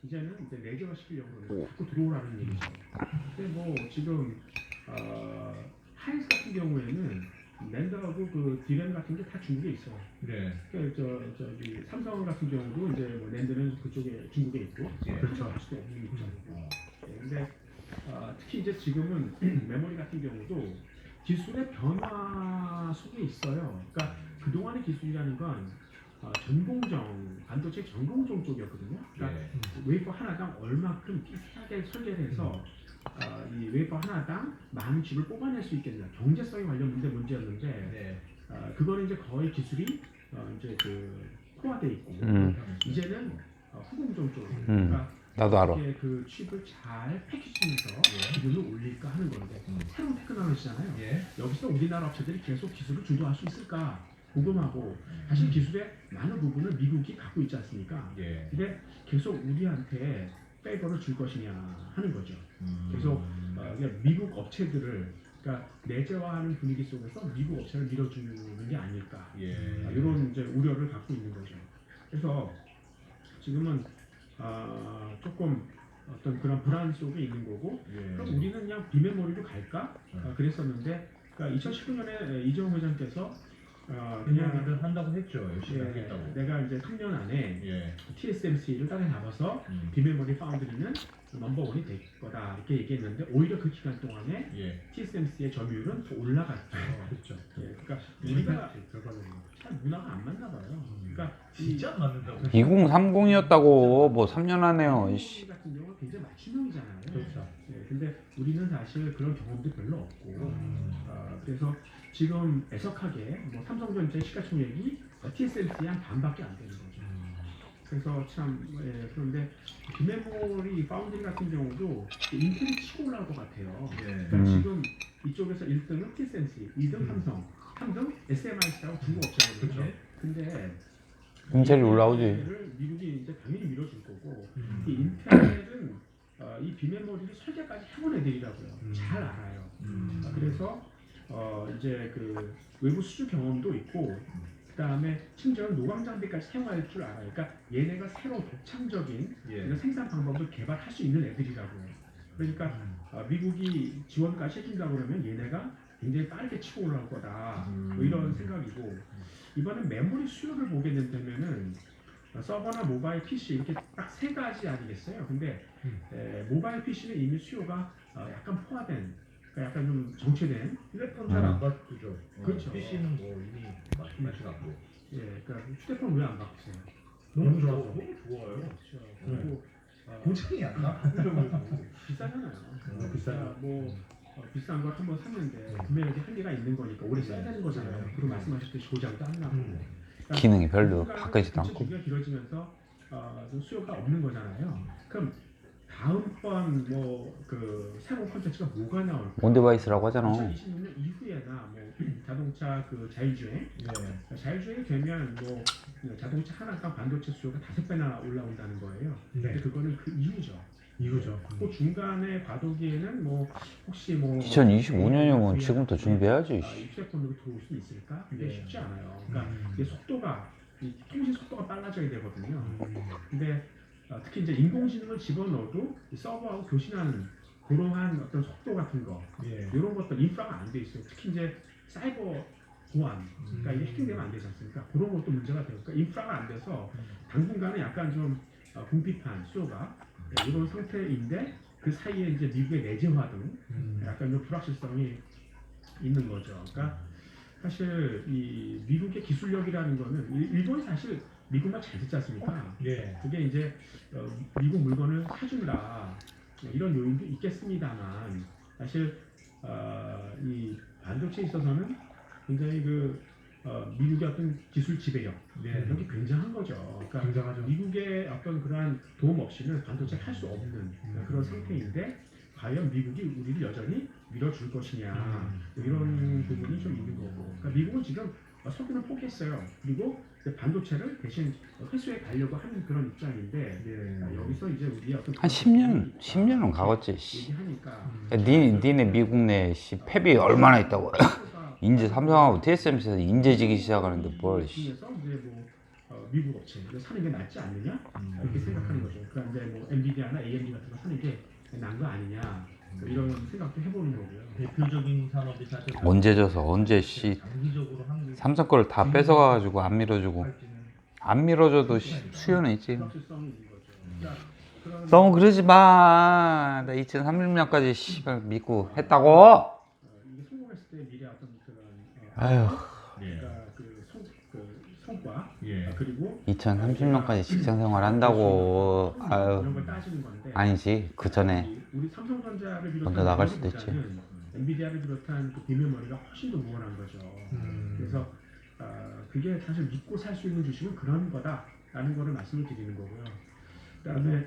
Speaker 6: 이제는 이제 레저화 시키려고 자꾸 들어오라는 얘기죠. 근데 뭐 지금 하이닉스 같은 경우에는 랜더하고 그 디램 같은 게 다 중국에 있어요.
Speaker 5: 네.
Speaker 6: 그러니까 저기 삼성 같은 경우도 이제 뭐 랜드는 그쪽에 중국에 있고,
Speaker 5: 예.
Speaker 6: 그렇죠. 수도 없는 입장이고. 근데 특히 이제 지금은 메모리 같은 경우도 기술의 변화 속에 있어요. 그러니까 그동안의 기술이라는 건 전공정, 반도체 전공정 쪽이었거든요. 그러니까
Speaker 5: 예.
Speaker 6: 웨이퍼 하나당 얼마큼 비슷하게 설계를 해서 이 웨이퍼 하나당 많은 칩을 뽑아낼 수 있겠냐. 경제성에 관련 문제였는데
Speaker 5: 네.
Speaker 6: 그거는 이제 거의 기술이 이제 그 포화돼 있고 이제는 후공정 쪽으로 그러니까
Speaker 1: 나도 알아.
Speaker 6: 어떻게 그 칩을 잘 패키징해서
Speaker 5: 예.
Speaker 6: 기술을 올릴까 하는 건데 새로운 테크놀로지잖아요.
Speaker 5: 예.
Speaker 6: 여기서 우리나라 업체들이 계속 기술을 주도할 수 있을까 궁금하고 사실 기술의 많은 부분을 미국이 갖고 있지 않습니까?
Speaker 5: 예.
Speaker 6: 근데 계속 우리한테 페이버를 줄 것이냐 하는 거죠. 계속 그냥 미국 업체들을 그러니까 내재화하는 분위기 속에서 미국 업체를 밀어주는 게 아닐까
Speaker 5: 예.
Speaker 6: 이런 이제 우려를 갖고 있는 거죠. 그래서 지금은 조금 어떤 그런 불안 속에 있는 거고
Speaker 5: 예.
Speaker 6: 그럼 우리는 그냥 비메모리로 갈까 그랬었는데 그러니까 2019년에 이재용 회장께서 그냥
Speaker 5: 그냥 한다고 했죠. 열심히 하겠다고.
Speaker 6: 내가 이제 3년 안에
Speaker 5: 예.
Speaker 6: TSMC를 따라잡아서 비메모리 파운드리는 넘버원이 될 거다 이렇게 얘기했는데 오히려 그 기간 동안에
Speaker 5: 예.
Speaker 6: TSMC의 점유율은 더 올라갔죠.
Speaker 5: 그렇죠.
Speaker 6: 예, 그러니까 우리가 잘 문화가 안 맞나 봐요. 그러니까
Speaker 5: 진짜 안 맞는다고.
Speaker 1: 2030이었다고 뭐 3년 하네요.
Speaker 6: TSMC 같은 경우가 굉장히 맞춤형이잖아요.
Speaker 5: 그렇죠.
Speaker 6: 예, 근데 우리는 사실 그런 경험도 별로 없고 그래서 지금 애석하게 뭐 삼성전자의 시가총액이 TSMC의 한 반밖에 안 되는 거죠. 그래서 참 그런데 비메모리 파운드리 같은 경우도 인텔이 치고 올라올 것 같아요.
Speaker 5: 예.
Speaker 6: 그러니까 지금 이쪽에서 1등은 TSMC, 2등 삼성, 3등 SMIC라고 중국 업체거든요. 근데
Speaker 1: 인텔이 올라오지.
Speaker 6: 인텔을 미국이 이제 당연히 밀어줄 거고 이 인텔은 이 비메모리를 설계까지 해본 애들이라고요. 잘 알아요. 그래서 이제 그 외부 수주 경험도 있고 그다음에 심지어는 노광 장비까지 사용할 줄 알아요. 그러니까 얘네가 새로운 독창적인 이런 생산 방법을 개발할 수 있는 애들이라고요. 그러니까 미국이 지원까지 해준다고 그러면 얘네가 굉장히 빠르게 치고 올라올 거다. 뭐 이런 생각이고 이번에 메모리 수요를 보게 된다면은 서버나 모바일 PC 이렇게 딱 세 가지 아니겠어요. 근데 모바일 PC는 이미 수요가 약간 포화된, 그러니까 약간 좀 정체된.
Speaker 5: 휴대폰 잘 안 바꾸죠.
Speaker 6: 그렇죠.
Speaker 5: PC는 뭐 이미 맛이 났고.
Speaker 6: 예, 그러니까 휴대폰 왜 안 바꾸세요?
Speaker 5: 너무 좋아서. 너무 좋아요.
Speaker 6: 그렇죠. 그리고
Speaker 5: 고장이 안 나.
Speaker 6: 비싸잖아요.
Speaker 5: 비싸죠.
Speaker 6: 뭐 비싼 걸 한번 샀는데 구매력이 한계가 있는 거니까 오래 써야 되는 거잖아요. 그리고 말씀하셨듯이 고장도 안 나고. 그러니까
Speaker 1: 기능이 별로 가까이지도 않고.
Speaker 6: 주기가 길어지면서 좀 수요가 없는 거잖아요. 그럼 다음번 뭐 그 새로운 콘텐츠가 뭐가 나올까?
Speaker 1: 온데바이스라고 하잖아.
Speaker 6: 2026년 이후에나 뭐 자동차 그 자율주행, 자율주행이 되면 뭐 자동차 하나당 반도체 수요가 5배나 올라온다는 거예요. 근데 그거는 그 이후죠.
Speaker 5: 이거죠.
Speaker 6: 그 중간에 과도기에는 뭐 혹시 뭐
Speaker 1: 2025년이면 지금부터 준비해야지.
Speaker 6: 휴대폰으로 들어올 수 있을까? 근데 쉽지 않아요. 그러니까 이게 속도가 이 통신 속도가 빨라져야 되거든요. 근데 특히 이제 인공지능을 집어넣어도 이 서버하고 교신하는 그러한 어떤 속도 같은 거 이런 것들 인프라가 안 돼 있어요. 특히 이제 사이버 보안, 그러니까 이게 해킹되면 안 되지 않습니까? 그런 것도 문제가 돼요. 그러니까 인프라가 안 돼서 당분간은 약간 좀 궁핍한 수요가 이런 상태인데 그 사이에 이제 미국의 내재화 등 약간 좀 불확실성이 있는 거죠. 그러니까 사실 이 미국의 기술력이라는 거는 일본이 사실 미국만 잘 듣지 않습니까?
Speaker 5: 예.
Speaker 6: 그게 이제 미국 물건을 사준다 이런 요인도 있겠습니다만 사실 이 반도체에 있어서는 굉장히 미국의 어떤 기술 지배력
Speaker 5: 네.
Speaker 6: 이런 게 굉장한 거죠. 그러니까
Speaker 5: 굉장하죠.
Speaker 6: 미국의 어떤 그러한 도움 없이는 반도체를 할 수 없는 그런 상태인데 과연 미국이 우리를 여전히 밀어줄 것이냐 이런 부분이 좀 있는 거고. 그러니까 미국은 지금 석유는 포기했어요. 그리고 이제 반도체를 대신 회수해 가려고 하는 그런 입장인데
Speaker 5: 예.
Speaker 6: 여기서 이제 우리의 어떤
Speaker 1: 한 10년은 가겠지. 씨.
Speaker 6: 얘기하니까
Speaker 1: 니네 미국 내 씨, 팹이 얼마나 있다고. 인제 삼성하고 TSMC에서 인재지기 시작하는데 뭘 씨.
Speaker 6: 중에서 이제 미국 업체 사는 게 낫지 않느냐 이렇게 생각하는 거죠. 그러니까 이제 엔비디아나 AMD 같은 거 사는 게 나은 거 아니냐 이런 생각도 해보는 거고요.
Speaker 5: 대표적인 산업이 사실
Speaker 1: 언제 져서 언제 씨.
Speaker 5: 장기적으로 한국
Speaker 1: 삼성 거를 다 뺏어가가지고 안 밀어주고. 안 밀어줘도 수요는 있지.
Speaker 6: 불확실성이 있는 거죠. 그러니까 그런
Speaker 1: 너무 그러지 마. 나 2030년까지 씨발 믿고 했다고.
Speaker 6: 이게 성공했을 때 미래 어떤 그런
Speaker 1: 아휴.
Speaker 5: 예.
Speaker 6: 그러니까 성과
Speaker 5: 예.
Speaker 6: 그리고
Speaker 1: 2030년까지 직장 생활 한다고. 아유.
Speaker 6: 이런 걸 따지는 건데
Speaker 1: 아니지. 그 전에.
Speaker 6: 우리 삼성전자를 비롯한
Speaker 1: 먼저 나갈 수도 있지.
Speaker 6: 엔비디아는 엔비디아를 비롯한 그 비메모리가 훨씬 더 무관한 거죠. 그래서 그게 사실 믿고 살 수 있는 주식은 그런 거다라는 거를 말씀을 드리는 거고요. 그다음에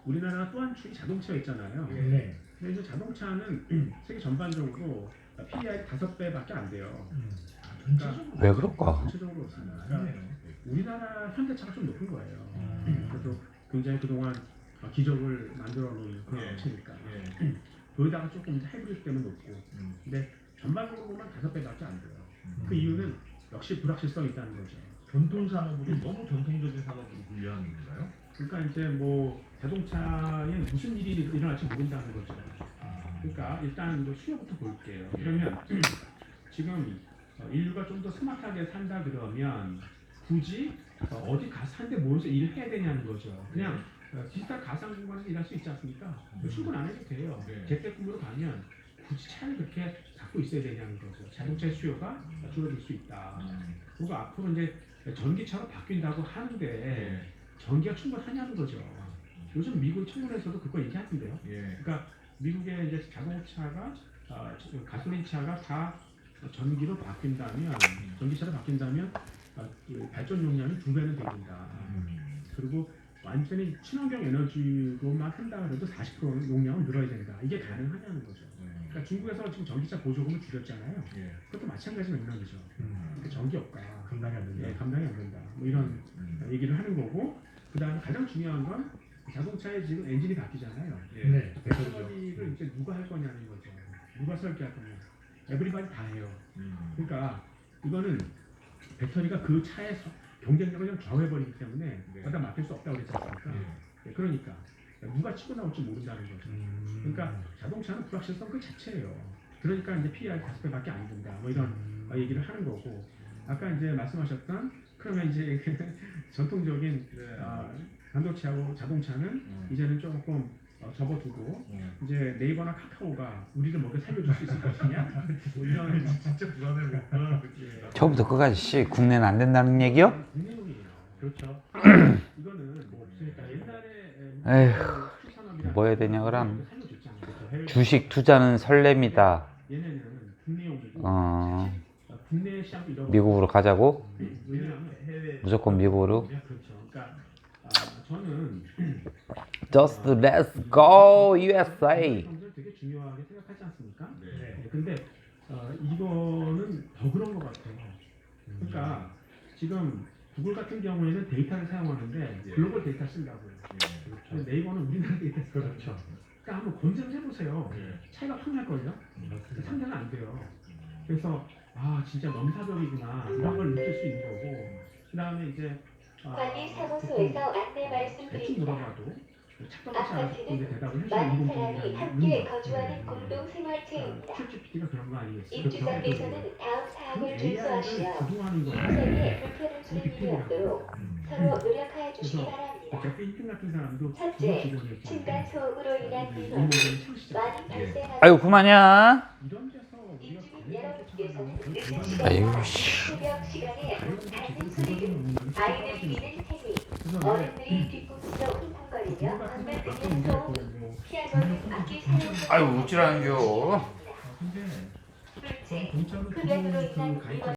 Speaker 6: 우리나라 또 한 축이 자동차 있잖아요.
Speaker 5: 네.
Speaker 6: 근데 이제 자동차는 세계 전반적으로 PEI 5배밖에 안 돼요.
Speaker 5: 전체적으로
Speaker 1: 왜 그럴까?
Speaker 6: 전체적으로 그렇습니다. 그러니까
Speaker 5: 아니네요.
Speaker 6: 우리나라 현대차가 좀 높은 거예요. 그래도 굉장히 그동안 기적을 만들어 놓은 그런
Speaker 5: 예.
Speaker 6: 업체니까.
Speaker 5: 예.
Speaker 6: 거기다가 조금 이제 하이브리드 때문에 높고. 근데 전반적으로 보면 5배밖에 안 돼요. 그 이유는 역시 불확실성이 있다는 거죠.
Speaker 5: 전통 산업으로 너무 전통적인 산업으로 분류하는 건가요?
Speaker 6: 그러니까 이제 자동차에 무슨 일이 일어날지 모른다는 거죠. 그러니까 일단 수요부터 볼게요. 그러면 지금 인류가 좀 더 스마트하게 산다 그러면 굳이 어디 가서 한 대 모여서 일을 해야 되냐는 거죠. 그냥 디지털 가상 공간에서 일할 수 있지 않습니까? 출근 안 해도 돼요.
Speaker 5: 네.
Speaker 6: 재택근무로 가면 굳이 차를 그렇게 갖고 있어야 되냐는 거죠. 자동차 수요가 줄어들 수 있다. 그리고 앞으로 이제 전기차로 바뀐다고 하는데
Speaker 5: 예.
Speaker 6: 전기가 충분하냐는 거죠. 요즘 미국 청문회에서도 그거 얘기하던데요.
Speaker 5: 예.
Speaker 6: 그러니까 미국의 이제 자동차가 가솔린 차가 다 전기로 바뀐다면 전기차로 바뀐다면 그 발전 용량이 2배는 됩니다. 그리고 완전히 친환경 에너지로만 한다 그래도 40% 용량은 늘어야 된다. 이게 가능하냐는 거죠. 그러니까 중국에서 지금 전기차 보조금을 줄였잖아요.
Speaker 5: 예.
Speaker 6: 그것도 마찬가지 맥락이죠. 그러니까 전기업가
Speaker 5: 감당이 안 된다.
Speaker 6: 감당이 안 된다. 뭐 이런 얘기를 하는 거고, 그다음에 가장 중요한 건 자동차에 지금 엔진이 바뀌잖아요.
Speaker 5: 네.
Speaker 6: 배터리를 이제 누가 할 거냐는 거죠. 누가 설계할 거냐. 에브리바디 다 해요. 그러니까 이거는 배터리가 그 차의 경쟁력을 좀 좌우해버리기 때문에
Speaker 5: 네.
Speaker 6: 거기다 맡길 수 없다고 그랬지 않습니까?
Speaker 5: 예.
Speaker 6: 그러니까 누가 치고 나올지 모른다는 거죠. 그러니까 자동차는 불확실성 그 자체예요. 그러니까 이제 PEI 5배밖에 안 된다. 뭐 이런 얘기를 하는 거고, 아까 이제 말씀하셨던 그러면 이제 전통적인 반도체하고 자동차는 이제는 조금 접어두고 이제 네이버나 카카오가 우리를 먹여 살려줄 수 있을 것이냐? 뭐 이런
Speaker 5: 진짜 불안해.
Speaker 1: 처음부터 끝까지 씨 국내는 안 된다는 얘기요?
Speaker 6: 국내용이에요. 그렇죠. 이거는 뭐 없으니까
Speaker 1: 에휴,
Speaker 6: 수산업이라는
Speaker 1: 뭐 해야 되냐, 그럼?
Speaker 6: 살려줬잖아요. 그렇죠. 해외
Speaker 1: 주식 투자는 설렘이다.
Speaker 6: 얘네는 국내용이고 국내 시장도 잃어버리고
Speaker 1: 미국으로 가자고?
Speaker 6: 왜냐하면
Speaker 5: 해외
Speaker 1: 무조건 미국으로?
Speaker 6: 그렇죠. 그러니까 저는
Speaker 1: Just let's go USA.
Speaker 6: 점들 되게 중요하게 생각하지 않습니까?
Speaker 5: 네.
Speaker 6: 근데 이거는 더 그런 것 같아요. 그러니까 지금 구글 같은 경우에는 데이터를 사용하는데 글로벌 데이터 쓴다고요. 근데 네이버는 우리나라 데이터 써요. 그렇죠. 그러니까 한번 검증을 해보세요. 차이가 확 날걸요? 상대는 안 돼요. 그래서 진짜 넘사벽이구나 이런 걸 느낄 수 있는 거고, 그 다음에 이제
Speaker 7: 관리 사무소에서 안내
Speaker 6: 대충
Speaker 7: 말씀드립니다.
Speaker 6: 물어봐도 착각하지 않았을 건데 대답을 해주는
Speaker 7: 많은
Speaker 6: 인공지능이라는
Speaker 7: 사람이
Speaker 6: 게
Speaker 7: 함께
Speaker 6: 있는 것
Speaker 7: 거주하는
Speaker 6: 같아요.
Speaker 7: 공동 생활체입니다.
Speaker 6: 챗GPT가 그런 거 아니겠어요?
Speaker 7: 임주사께서는 다음 사항을 준수하시어
Speaker 6: 주도하는 거예요.
Speaker 7: 인생에 불편을 주는 일이 없도록 서로 노력하여 주시기
Speaker 6: 그래서
Speaker 7: 바랍니다.
Speaker 6: 제프 인핀 같은 사람도
Speaker 7: 첫째,
Speaker 6: 직원이었잖아요.
Speaker 7: 층간 소음으로 인한 비용
Speaker 6: 인공지능 창시자.
Speaker 7: 많이 발생하는
Speaker 1: 아유 그만이야.
Speaker 6: 이런 데서 우리가
Speaker 7: 임주민 여러분께서는 늦은
Speaker 6: 과연
Speaker 7: 시간이나
Speaker 1: 씨.
Speaker 7: 새벽 시간에 잦은
Speaker 6: 제대로
Speaker 7: 소리를
Speaker 6: 없는
Speaker 7: 아이들이 미는 TV,
Speaker 6: 그래서
Speaker 7: 어른들이 뒤꿈치로 쿵쿵거리며 건반 들리는
Speaker 6: 뭐
Speaker 7: 소음, 피아노는 악기 사용
Speaker 1: 아유, 어찌라는겨.
Speaker 3: 근데
Speaker 7: 둘째,
Speaker 6: 공짜로
Speaker 7: 흡연으로
Speaker 6: 그
Speaker 7: 인한
Speaker 6: 가입